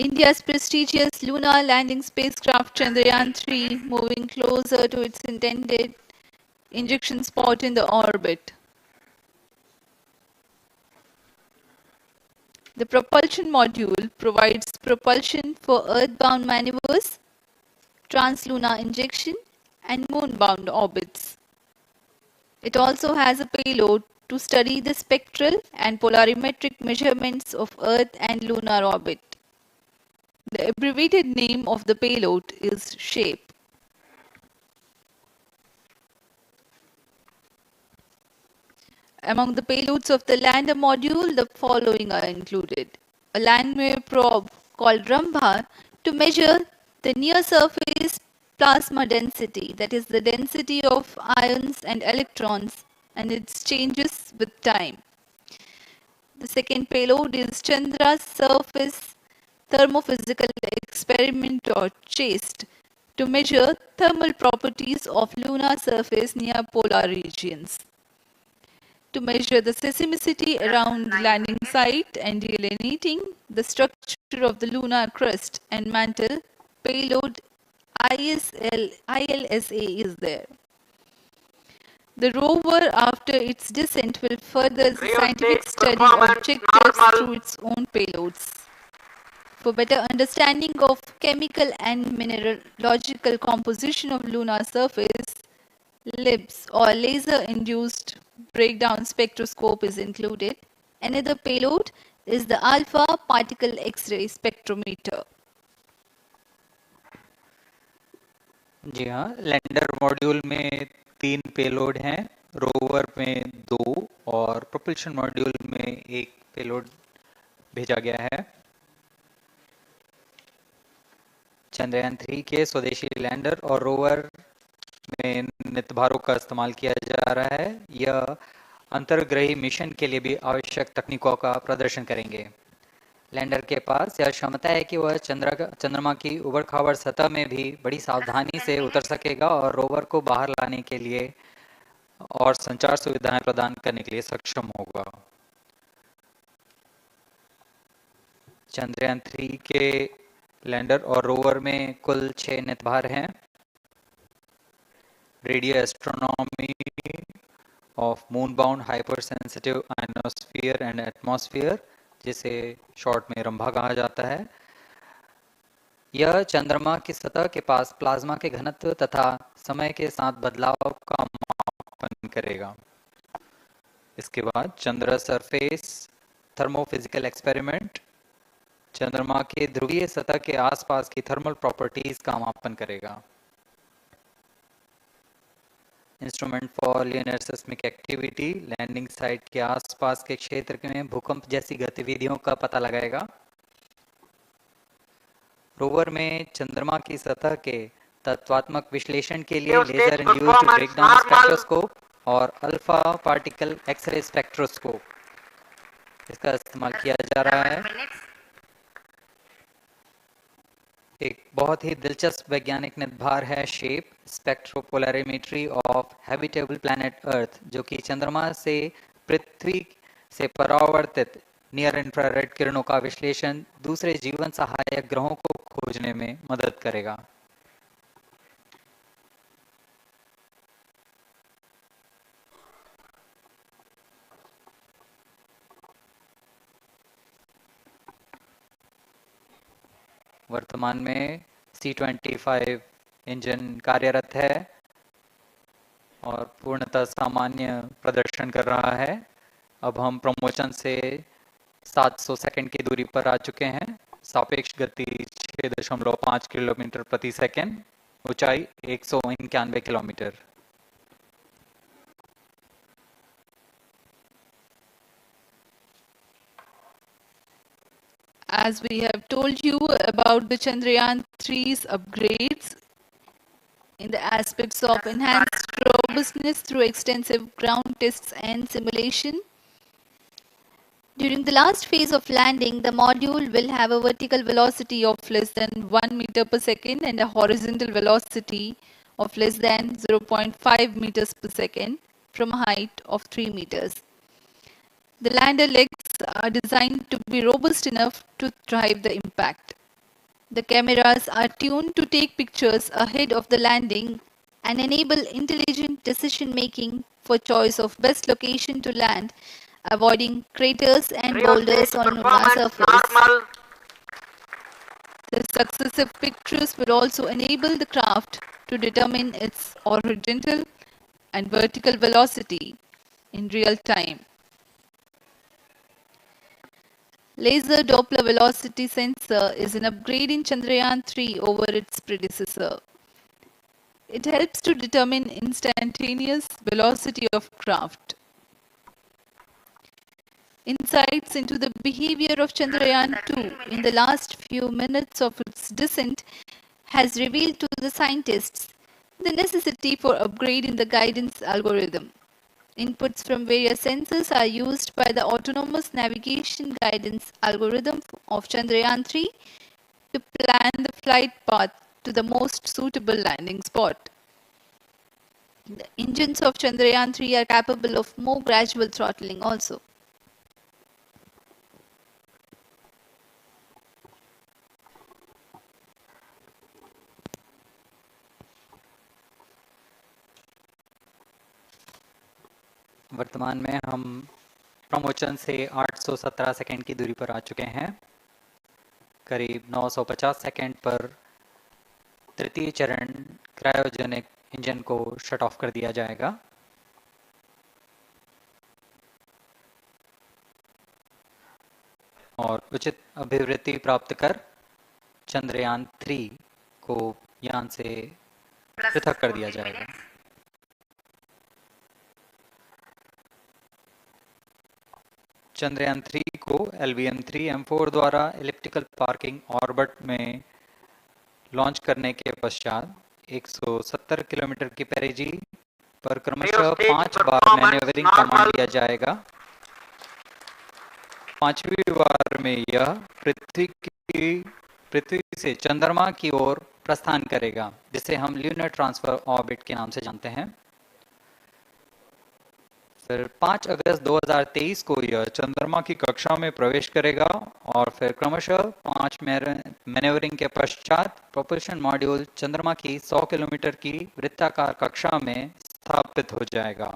India's prestigious lunar landing spacecraft Chandrayaan-3 moving closer to its intended injection spot in the orbit. The propulsion module provides propulsion for earthbound maneuvers, translunar injection, and moonbound orbits. It also has a payload to study the spectral and polarimetric measurements of Earth and lunar orbit. The abbreviated name of the payload is SHAPE. Among the payloads of the lander module, the following are included. A landwehr probe called Rambha to measure the near-surface plasma density, that is the density of ions and electrons, and its changes with time. The second payload is Chandra's surface thermophysical experiment or CHAST to measure thermal properties of lunar surface near polar regions. To measure the seismicity around landing site and delineating the structure of the lunar crust and mantle, payload ILSA is there. The rover, after its descent, will further the
Real
scientific
state
study
performance
objectives
normal.
through its own payloads. For better understanding of chemical and mineralogical composition of lunar surface, LIBS or laser-induced breakdown spectroscope is included. Another payload is the alpha particle X-ray spectrometer.
जी हाँ, lander module में 3 payload हैं, rover में 2 और propulsion module में 1 payload भेजा गया है। चंद्रयान 3 के स्वदेशी लैंडर और रोवर में नितभारों का इस्तेमाल किया जा रहा है। यह अंतर्ग्रही मिशन के लिए भी आवश्यक तकनीकों का प्रदर्शन करेंगे। लैंडर के पास यह क्षमता है कि वह चंद्रमा की उबड़-खाबड़ सतह में भी बड़ी सावधानी से उतर सकेगा और रोवर को बाहर लाने के लिए और संचार सुविधाएं प्रदान करने के लिए सक्षम होगा। चंद्रयान 3 के लैंडर और रोवर में कुल 6 नितभार हैं। Radio astronomy of moon bound hyper sensitive ionosphere and atmosphere, जिसे शॉर्ट में रंभा कहा जाता है। यह चंद्रमा की सतह के पास प्लाज्मा के घनत्व तथा समय के साथ बदलाव का मापन करेगा। इसके बाद चंद्र सरफेस थर्मोफिजिकल एक्सपेरिमेंट चंद्रमा के ध्रुवीय सतह के आसपास की थर्मल प्रॉपर्टीज का मापन करेगा। Instrument for linear seismic activity landing site के आसपास के क्षेत्र में भूकंप जैसी गतिविधियों का पता लगाएगा। रोवर में चंद्रमा की सतह के तत्वात्मक विश्लेषण के लिए लेजर इंड्यूस्ड ब्रेकडाउन स्पेक्ट्रोस्कोप और अल्फा पार्टिकल एक्सरे स्पेक्ट्रोस्कोप इसका इस्तेमाल किया जा रहा है। एक बहुत ही दिलचस्प वैज्ञानिक निर्धार है shape spectropolarimetry of habitable planet Earth, जो कि चंद्रमा से पृथ्वी से परावर्तित नियर इंफ्रारेड किरणों का विश्लेषण दूसरे जीवन सहायक ग्रहों को खोजने में मदद करेगा। वर्तमान में C-25 इंजन कार्यरत है और पूर्णतः सामान्य प्रदर्शन कर रहा है। अब हम प्रमोशन से 700 सेकंड की दूरी पर आ चुके हैं। सापेक्ष गति 6.5 किलोमीटर प्रति सेकंड, ऊंचाई 191 kilometre.
As we have told you about the Chandrayaan-3's upgrades in the aspects of enhanced robustness through extensive ground tests and simulation. During the last phase of landing, the module will have a vertical velocity of less than 1 meter per second and a horizontal velocity of less than 0.5 meters per second from a height of 3 meters. The lander legs are designed to be robust enough to drive the impact. The cameras are tuned to take pictures ahead of the landing and enable intelligent decision making for choice of best location to land, avoiding craters and boulders on lunar surface. The successive pictures will also enable the craft to determine its horizontal and vertical velocity in real time. Laser Doppler velocity sensor is an upgrade in Chandrayaan-3 over its predecessor. It helps to determine instantaneous velocity of craft. Insights into the behavior of Chandrayaan-2 in the last few minutes of its descent has revealed to the scientists the necessity for upgrade in the guidance algorithm. Inputs from various sensors are used by the autonomous navigation guidance algorithm of Chandrayaan-3 to plan the flight path to the most suitable landing spot. The engines of Chandrayaan-3 are capable of more gradual throttling also.
वर्तमान में हम promotion से 817 second की दूरी पर आ चुके हैं। करीब 950 सेकंड पर तृतीय चरण क्रायोजेनिक इंजन को शट ऑफ कर दिया जाएगा। और उचित अभिवृद्धि प्राप्त कर चंद्रयान 3 को यान से पृथक कर दिया जाएगा। चंद्रयान 3 को LVM3-M4 द्वारा एलिप्टिकल पार्किंग ऑर्बिट में लॉन्च करने के पश्चात 170 किलोमीटर की पेरिजी पर क्रमशः 5 बार मैन्यूवरिंग कमांड दिया जाएगा। पांचवी बार में यह पृथ्वी से चंद्रमा की ओर प्रस्थान करेगा, जिसे हम ल्यूनर ट्रांसफर ऑर्बिट के नाम से जानते हैं। फिर 5 अगस्त 2023 को यह चंद्रमा की कक्षा में प्रवेश करेगा और फिर क्रमशः 5 मैन्यूवरिंग के पश्चात propulsion मॉड्यूल चंद्रमा की 100 किलोमीटर की वृत्ताकार कक्षा में स्थापित हो जाएगा।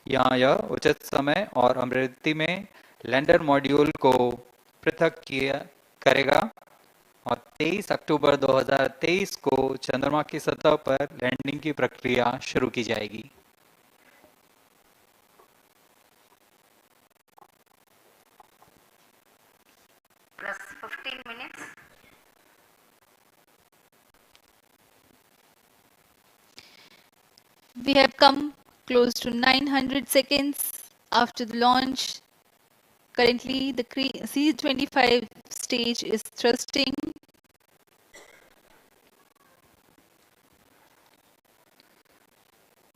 यहाँ यह उचित समय और अभिवृद्धि में लैंडर मॉड्यूल को पृथक करेगा और 23 अक्टूबर 2023 को चंद्रमा की सतह पर लैंडिंग की प्रक्रिया शुरू की जाएगी।
Plus 15 minutes.
We have come close to 900 seconds after the launch. Currently, the C-25 stage is thrusting.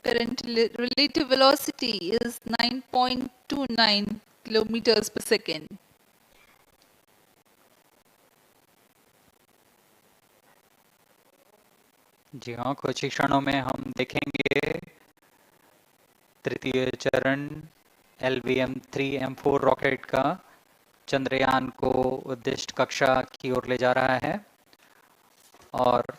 Current relative velocity is 9.29 kilometers per second.
जी हाँ, कुछ ही क्षणों में हम देखेंगे तृतीय चरण LVM3-M4 रॉकेट का चंद्रयान को उद्दिष्ट कक्षा की ओर ले जा रहा है और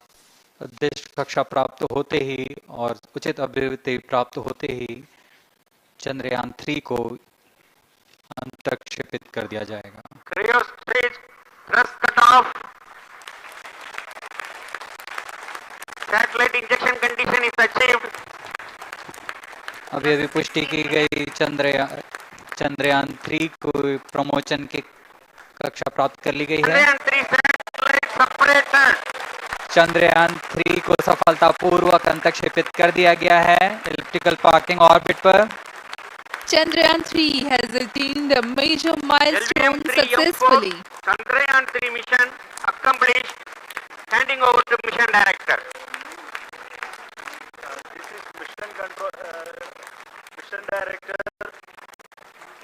उद्दिष्ट कक्षा प्राप्त होते ही और उचित अभिवृद्धि प्राप्त होते ही चंद्रयान 3 को अंतक्षेपित कर दिया जाएगा।
Cryo stage thrust cutoff. Satellite injection condition is achieved.
अभी पुष्टि की गई चंद्रयान 3 को प्रमोशन की कक्षा प्राप्त कर ली गई है। चंद्रयान 3 को सफलतापूर्वक अंतक्षेपित कर दिया गया है एलिप्टिकल पार्किंग ऑर्बिट पर।
Chandrayaan 3 has attained a major milestone successfully.
Chandrayaan 3 mission accomplished. Handing over to mission director.
This is mission control, mission director.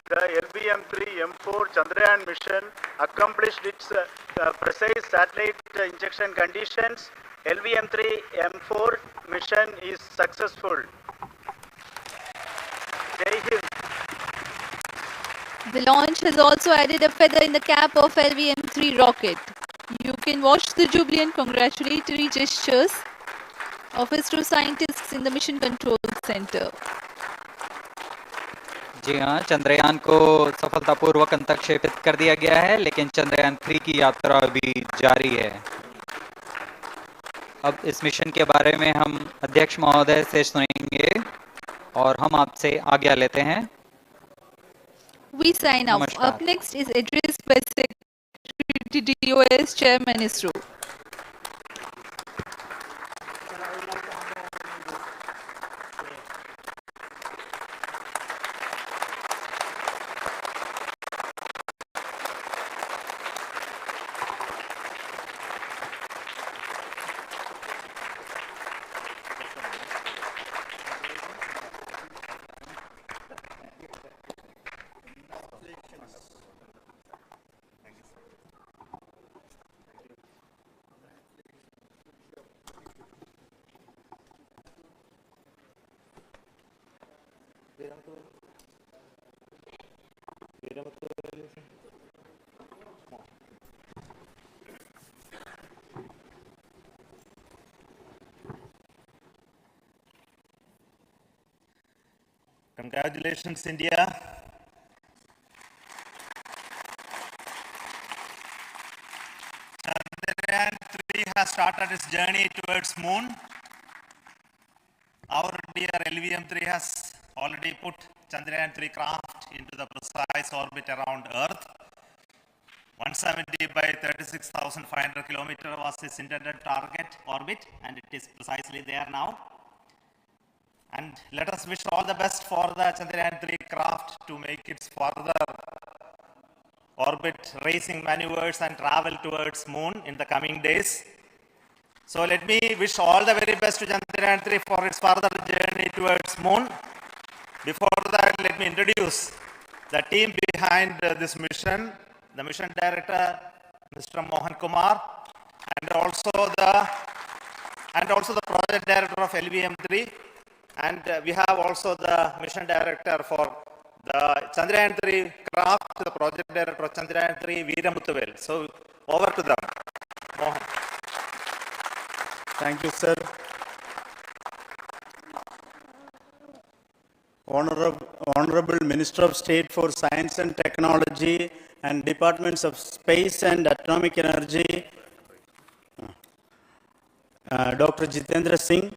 The LVM3-M4 Chandrayaan mission accomplished its precise satellite injection conditions. LVM3-M4 mission is successful. Jai Hind.
The launch has also added a feather in the cap of LVM3 rocket. You can watch the jubilant congratulatory gestures of ISRO scientists in the Mission Control Center.
जी हाँ, चंद्रयान को सफलतापूर्वक अंतक्षेपित कर दिया गया है, लेकिन चंद्रयान 3 की यात्रा अभी जारी है। अब इस मिशन के बारे में हम अध्यक्ष महोदय से सुनेंगे और हम आपसे आज्ञा लेते हैं।
We sign off. Up next is address by Secretary DOS Chairman ISRO.
Congratulations, India. Chandrayaan-3 has started its journey towards moon. Our dear LVM-3 has already put Chandrayaan-3 craft into the precise orbit around Earth. 170 by 36,500 kilometers was its intended target orbit, and it is precisely there now. And let us wish all the best for the Chandrayaan-3 craft to make its further orbit racing maneuvers and travel towards moon in the coming days. So let me wish all the very best to Chandrayaan-3 for its further journey towards moon. Before that, let me introduce the team behind this mission, the mission director, Mr. Mohan Kumar, and also the project director of LVM3. And we have also the mission director for the Chandrayaan-3 craft, the project director of Chandrayaan-3, Veeramuthuvel. So over to them. Mohan.
Thank you, sir. Honorable Minister of State for Science and Technology and Departments of Space and Atomic Energy, Dr. Jitendra Singh,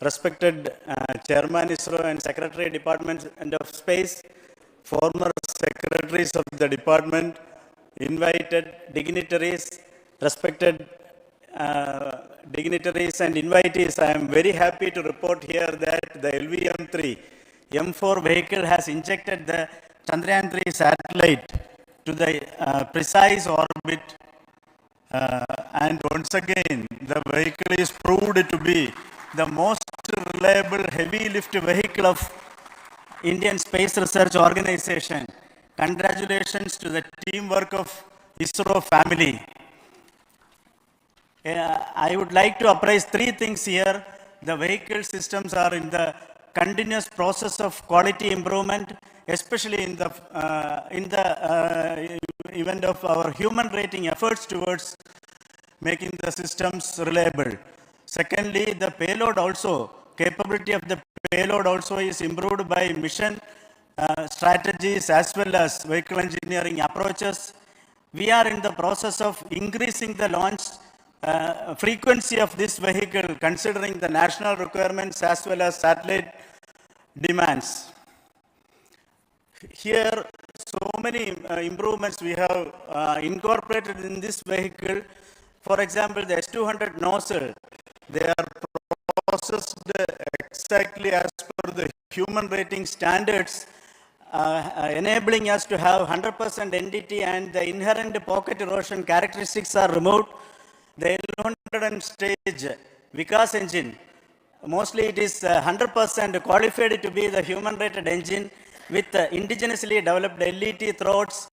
respected Chairman ISRO and Secretary Department of Space, former secretaries of the department, invited dignitaries, respected dignitaries and invitees. I am very happy to report here that the LVM3-M4 vehicle has injected the Chandrayaan-3 satellite to the precise orbit, and once again the vehicle is proved to be the most reliable heavy lift vehicle of Indian Space Research Organization. Congratulations to the teamwork of ISRO family. I would like to appraise three things here. The vehicle systems are in the continuous process of quality improvement, especially in the event of our human rating efforts towards making the systems reliable. Secondly, the payload also, capability of the payload also is improved by mission strategies as well as vehicle engineering approaches. We are in the process of increasing the launch frequency of this vehicle considering the national requirements as well as satellite demands. Here, so many improvements we have incorporated in this vehicle. For example, the S200 nozzle, they are processed exactly as per the human rating standards, enabling us to have 100% NDT, and the inherent pocket erosion characteristics are removed. The L100 stage Vikas engine, mostly it is 100% qualified to be the human rated engine with indigenously developed LET throats,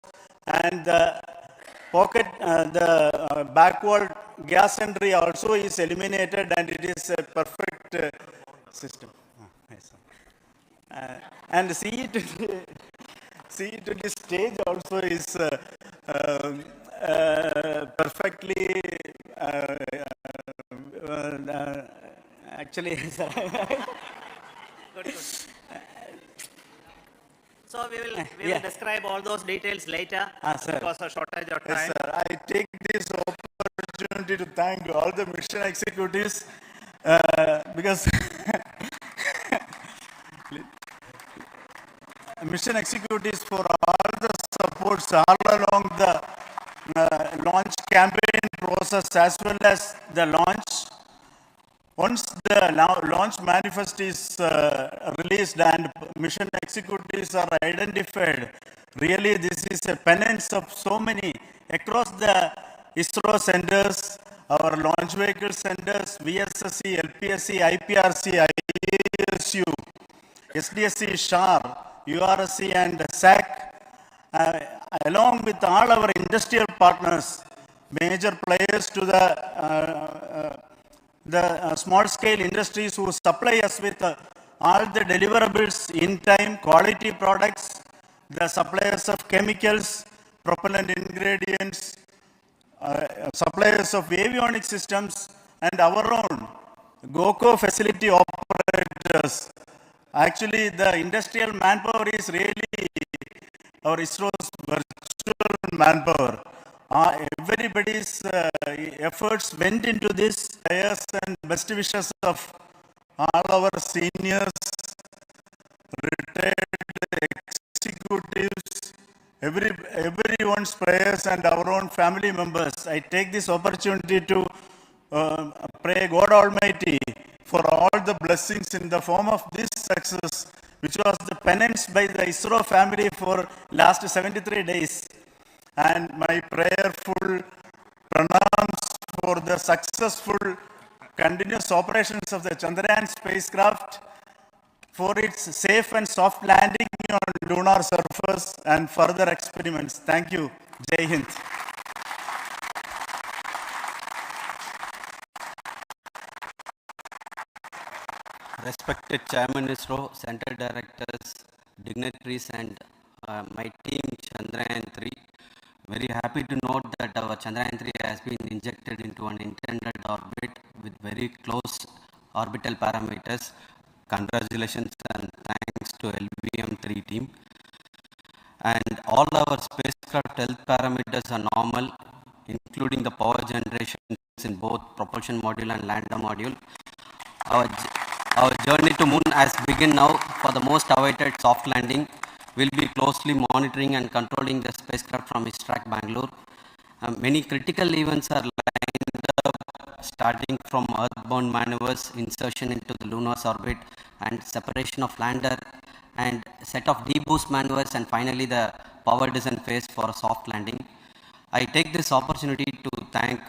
and the pocket, the backward gas entry also is eliminated, and it is a perfect system. And CE20 stage also is perfectly actually good. So we will describe all those details later because of shortage of time. Yes, sir. I take this opportunity to thank all the mission executives because mission executives for all the supports all along the launch campaign process as well as the launch. Once the launch manifest is released and mission executives are identified, really this is a penance of so many across the ISRO centers, our launch vehicle centers, VSSC, LPSC, IPRC, IASU, SDSC SHAR, URSC and SAC, along with all our industrial partners, major players to the small-scale industries who supply us with all the deliverables in time, quality products, the suppliers of chemicals, propellant ingredients, suppliers of avionic systems, and our own GOCO facility operators.
Actually, the industrial manpower is really our ISRO's virtual manpower. Everybody's efforts went into this. Prayers and best wishes of all our seniors, retired executives, everyone's prayers and our own family members. I take this opportunity to pray God Almighty for all the blessings in the form of this success, which was the penance by the ISRO family for last 73 days. And my prayerful pranams for the successful continuous operations of the Chandrayaan spacecraft, for its safe and soft landing on lunar surface and further experiments. Thank you. Jai Hind.
Respected Chairman ISRO, Center Directors, dignitaries and my team Chandrayaan-3, very happy to note that our Chandrayaan-3 has been injected into an intended orbit with very close orbital parameters. Congratulations and thanks to LVM3 team. And all our spacecraft health parameters are normal, including the power generation in both propulsion module and lander module. Our journey to moon has begun now for the most awaited soft landing. We'll be closely monitoring and controlling the spacecraft from its track Bangalore. Many critical events are lined up, starting from earthbound maneuvers, insertion into the lunar orbit, and separation of lander, and set of deboost maneuvers, and finally the power descent phase for a soft landing. I take this opportunity to thank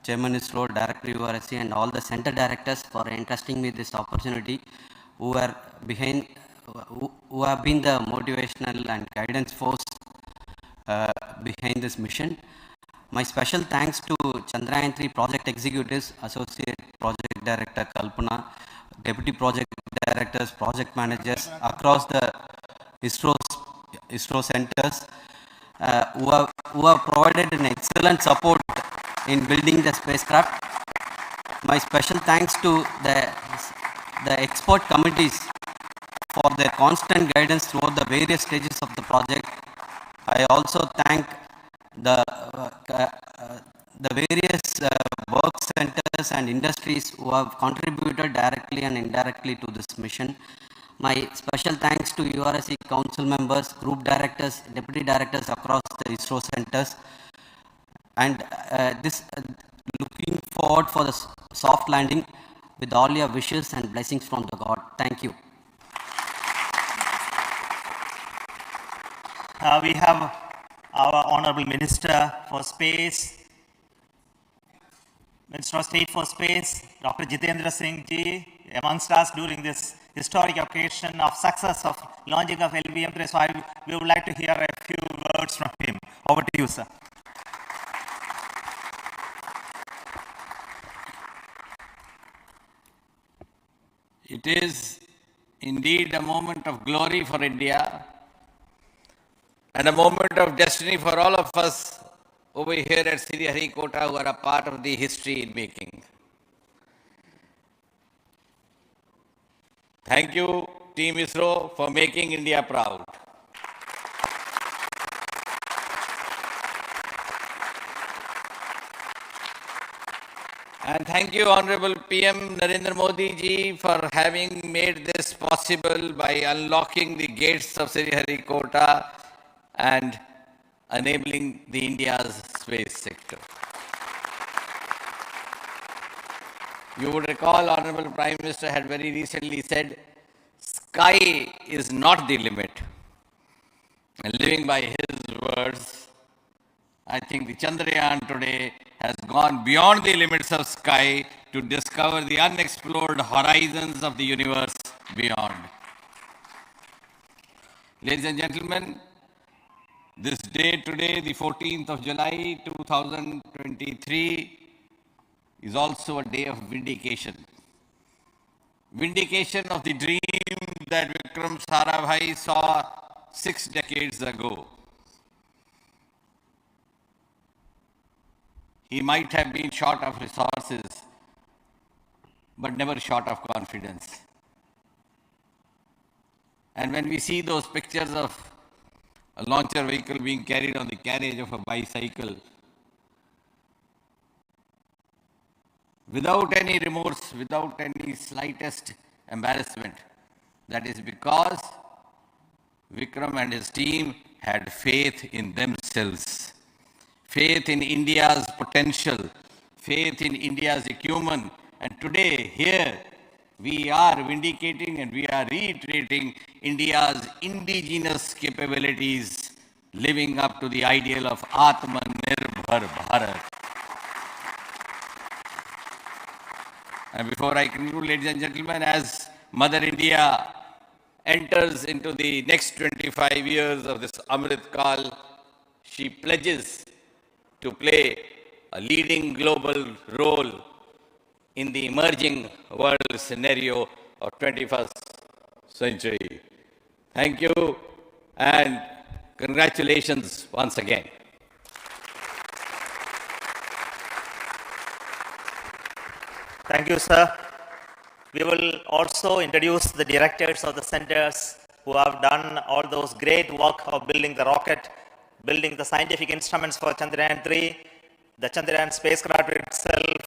Chairman ISRO, Director URSC, and all the center directors for entrusting me this opportunity, who are behind, who have been the motivational and guidance force behind this mission. My special thanks to Chandrayaan-3 project executives, Associate Project Director Kalpana, Deputy Project Directors, Project Managers across the ISRO centers, who have provided an excellent support in building the spacecraft. My special thanks to the expert committees for their constant guidance throughout the various stages of the project. I also thank the various work centers and industries who have contributed directly and indirectly to this mission. My special thanks to URSC council members, group directors, deputy directors across the ISRO centers, and looking forward for the soft landing with all your wishes and blessings from the God. Thank you.
We have our Honorable Minister for Space, Minister of State for Space, Dr. Jitendra Singh ji, amongst us during this historic occasion of success of launching of LVM3. So we would like to hear a few words from him. Over to you, sir.
It is indeed a moment of glory for India and a moment of destiny for all of us over here at Sriharikota who are a part of the history in making. Thank you, Team ISRO, for making India proud. And thank you, Honorable PM Narendra Modi ji, for having made this possible by unlocking the gates of Sriharikota and enabling the India's space sector. You would recall, Honorable Prime Minister had very recently said, sky is not the limit. And living by his words, I think the Chandrayaan today has gone beyond the limits of sky to discover the unexplored horizons of the universe beyond. Ladies and gentlemen, this day today, the 14th of July 2023, is also a day of vindication. Vindication of the dream that Vikram Sarabhai saw 6 decades ago. He might have been short of resources, but never short of confidence. And when we see those pictures of a launcher vehicle being carried on the carriage of a bicycle, without any remorse, without any slightest embarrassment, that is because Vikram and his team had faith in themselves, faith in India's potential, faith in India's acumen. And today, here, we are vindicating and we are reiterating India's indigenous capabilities, living up to the ideal of Atmanirbhar Bharat. And before I conclude, ladies and gentlemen, as Mother India enters into the next 25 years of this Amrit Kal, she pledges to play a leading global role in the emerging world scenario of 21st century. Thank you and congratulations once again.
Thank you, sir. We will also introduce the directors of the centers who have done all those great work of building the rocket, building the scientific instruments for Chandrayaan-3, the Chandrayaan spacecraft itself,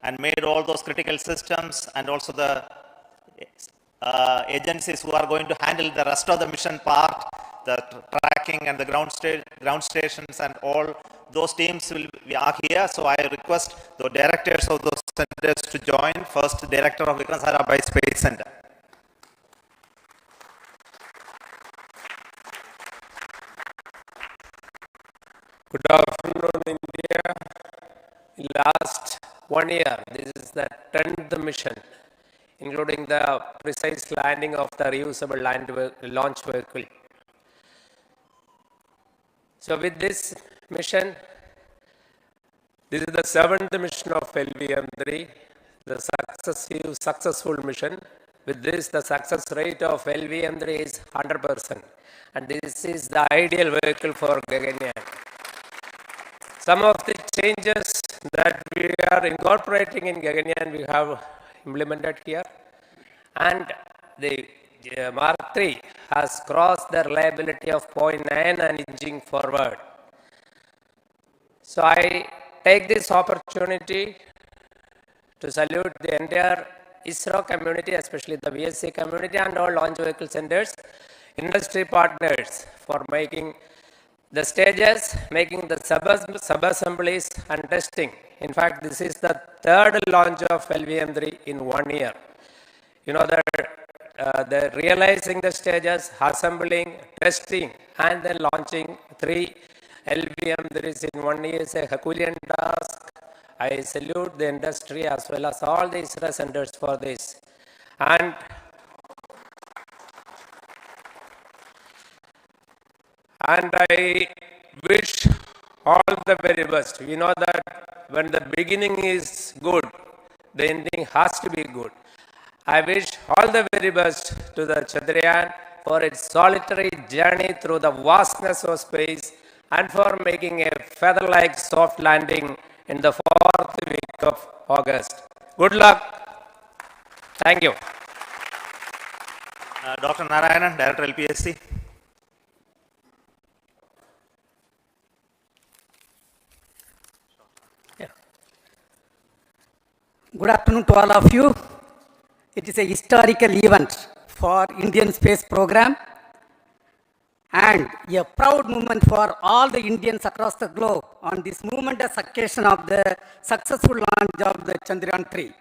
and made all those critical systems, and also the agencies who are going to handle the rest of the mission part, the tracking and the ground stations, and all those teams are here. So I request the directors of those centers to join. First, Director of Vikram Sarabhai Space Center.
Good afternoon, India. In last 1 year, this is the 10th mission, including the precise landing of the reusable launch vehicle. So with this mission, this is the 7th mission of LVM3, the successful mission. With this, the success rate of LVM3 is 100%, and this is the ideal vehicle for Gaganyaan. Some of the changes that we are incorporating in Gaganyaan we have implemented here, and the Mark III has crossed the reliability of 0.9 and inching forward. So I take this opportunity to salute the entire ISRO community, especially the VSC community and all launch vehicle centers, industry partners for making the stages, making the sub-assemblies and testing. In fact, this is the 3rd launch of LVM3 in 1 year. You know that the realizing the stages, assembling, testing, and then launching 3 LVM3s in 1 year is a Herculean task. I salute the industry as well as all the ISRO centers for this. And I wish all the very best. We know that when the beginning is good, the ending has to be good. I wish all the very best to the Chandrayaan for its solitary journey through the vastness of space and for making a feather-like soft landing in the 4th week of August. Good luck. Thank you.
Dr. Narayanan, Director LPSC.
Good afternoon to all of you. It is a historical event for Indian space program and a proud moment for all the Indians across the globe on this momentous occasion of the successful launch of the Chandrayaan-3.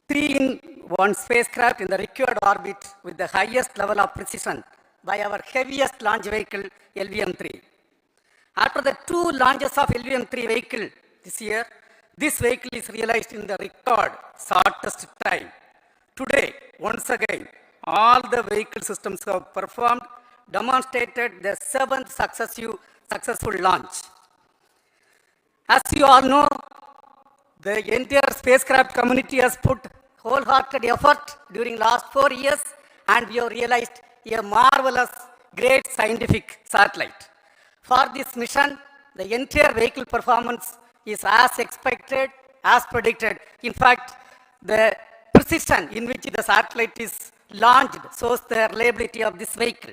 3-in-1 spacecraft in the required orbit with the highest level of precision by our heaviest launch vehicle, LVM3. After the 2 launches of LVM3 vehicle this year, this vehicle is realized in the record shortest time. Today, once again, all the vehicle systems have performed, demonstrated the 7th successful launch. As you all know, the entire spacecraft community has put wholehearted effort during last 4 years, and we have realized a marvelous, great scientific satellite. For this mission, the entire vehicle performance is as expected, as predicted. In fact, the precision in which the satellite is launched shows the reliability of this vehicle.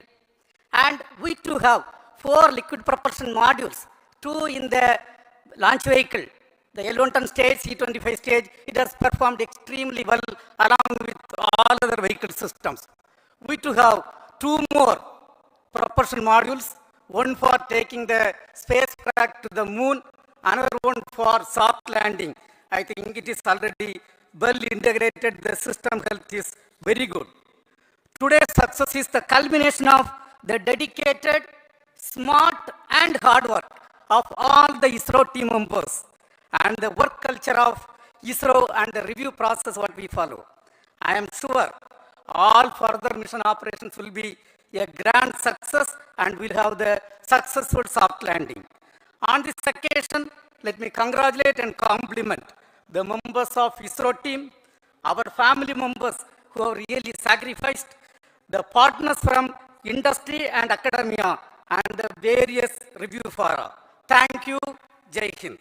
And we too have 4 liquid propulsion modules, 2 in the launch vehicle. The L110 stage, C25 stage, it has performed extremely well along with all other vehicle systems. We too have 2 more propulsion modules, one for taking the spacecraft to the moon, another one for soft landing. I think it is already well integrated, the system health is very good. Today's success is the culmination of the dedicated, smart and hard work of all the ISRO team members and the work culture of ISRO and the review process what we follow. I am sure all further mission operations will be a grand success and we'll have the successful soft landing. On this occasion, let me congratulate and compliment the members of ISRO team, our family members who have really sacrificed, the partners from industry and academia, and the various review fora. Thank you. Jai Hind.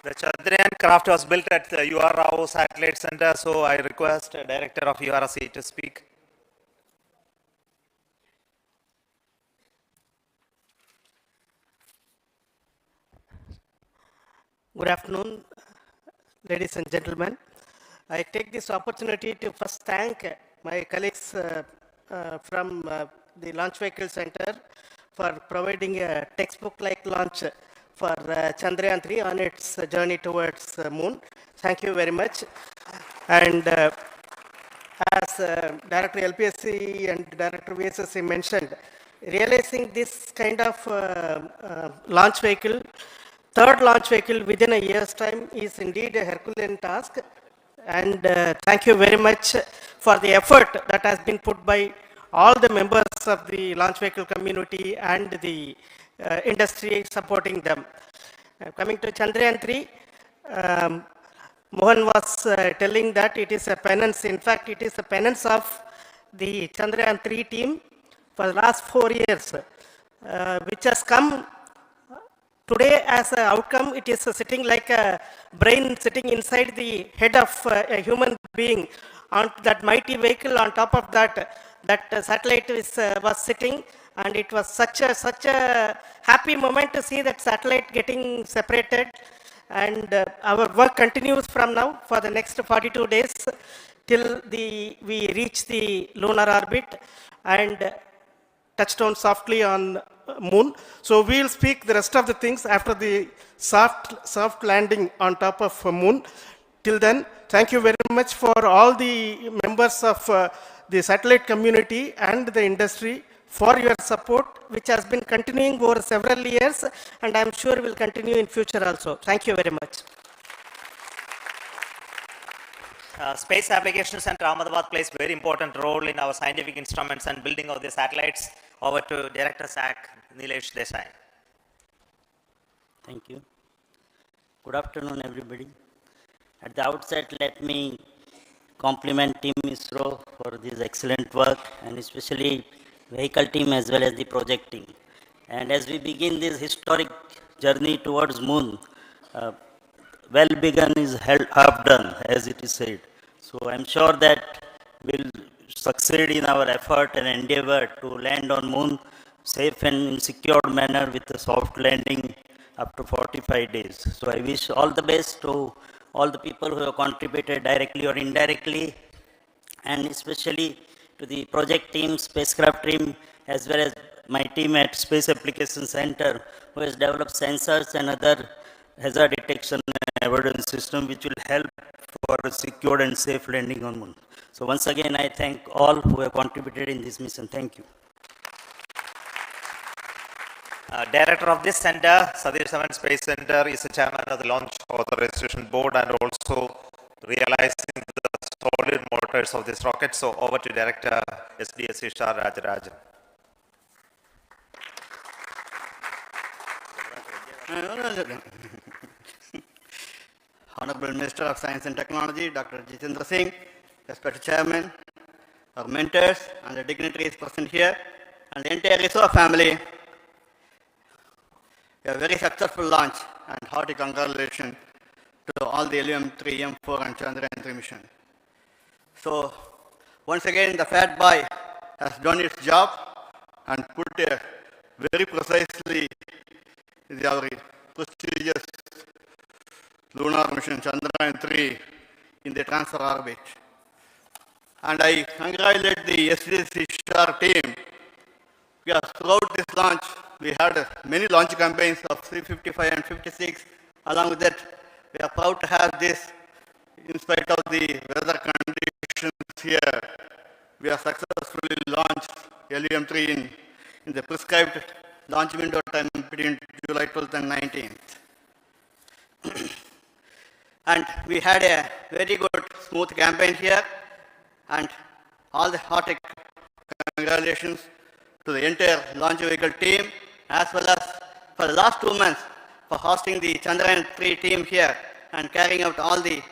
The Chandrayaan craft was built at the UR Rao Satellite Center, so I request the Director of URC to speak.
Good afternoon, ladies and gentlemen. I take this opportunity to first thank my colleagues from the Launch Vehicle Center for providing a textbook-like launch for Chandrayaan-3 on its journey towards moon. Thank you very much. And as Director LPSC and Director VSSC mentioned, realizing this kind of launch vehicle, third launch vehicle within a year's time is indeed a Herculean task. And thank you very much for the effort that has been put by all the members of the launch vehicle community and the industry supporting them. Coming to Chandrayaan-3, Mohan was telling that it is a penance. In fact, it is a penance of the Chandrayaan-3 team for the last 4 years, which has come today as an outcome. It is sitting like a brain sitting inside the head of a human being on that mighty vehicle. On top of that, that satellite was sitting, and it was such a happy moment to see that satellite getting separated. And our work continues from now for the next 42 days till we reach the lunar orbit and touch down softly on moon. So we'll speak the rest of the things after the soft landing on top of moon. Till then, thank you very much for all the members of the satellite community and the industry for your support, which has been continuing over several years, and I'm sure will continue in future also. Thank you very much.
Space Applications Center Ahmedabad plays very important role in our scientific instruments and building of the satellites. Over to Director SAC, Nilesh Desai.
Thank you. Good afternoon, everybody. At the outset, let me compliment Team ISRO for this excellent work, and especially vehicle team as well as the project team. And as we begin this historic journey towards moon, well begun is half done, as it is said. So I'm sure that we'll succeed in our effort and endeavor to land on moon safe and in secured manner with a soft landing up to 45 days. So I wish all the best to all the people who have contributed directly or indirectly, and especially to the project team, spacecraft team, as well as my team at Space Applications Center, who has developed sensors and other hazard detection and avoidance system, which will help for a secured and safe landing on moon. So once again, I thank all who have contributed in this mission. Thank you.
Director of this center, Satish Dhawan Space Center, is the chairman of the Launch Authorization Board and also realizing the solid motors of this rocket. So over to Director SDSC SHAR Rajarajan.
Honorable Minister of Science and Technology, Dr. Jitendra Singh, respected Chairman, our mentors and the dignitaries present here, and the entire ISRO family. A very successful launch, and hearty congratulations to all the LVM3, M4 and Chandrayaan-3 mission. So once again, the Fat Boy has done its job and put a very precisely our prestigious lunar mission Chandrayaan-3 in the transfer orbit. And I congratulate the SDSC SHAR team. Because throughout this launch, we had many launch campaigns of C-55 and 56. Along with that, we are proud to have this in spite of the weather conditions here. We have successfully launched LVM3 in the prescribed launch window time between July 12th and 19th. And we had a very good, smooth campaign here, and all the hearty congratulations to the entire launch vehicle team, as well as for the last 2 months for hosting the Chandrayaan-3 team here and carrying out all the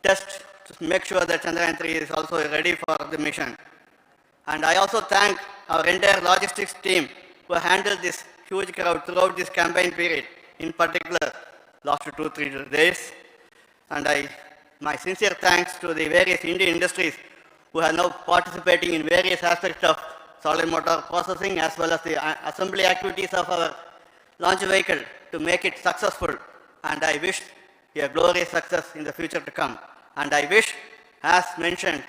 tests to make sure that Chandrayaan-3 is also ready for the mission. And I also thank our entire logistics team who handled this huge crowd throughout this campaign period, in particular last 2-3 days. And my sincere thanks to the various Indian industries who are now participating in various aspects of solid motor processing as well as the assembly activities of our launch vehicle to make it successful. And I wish a glorious success in the future to come. And I wish, as mentioned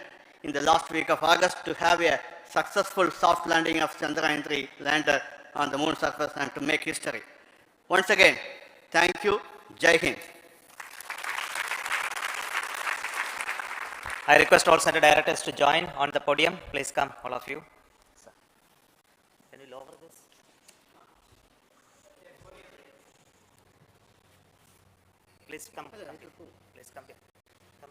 in the last week of August, to have a successful soft landing of Chandrayaan-3 lander on the moon surface and to make history. Once again, thank you. Jai Hind.
I request all center directors to join on the podium. Please come, all of you. Can you lower this? Please come. Please come here. Come.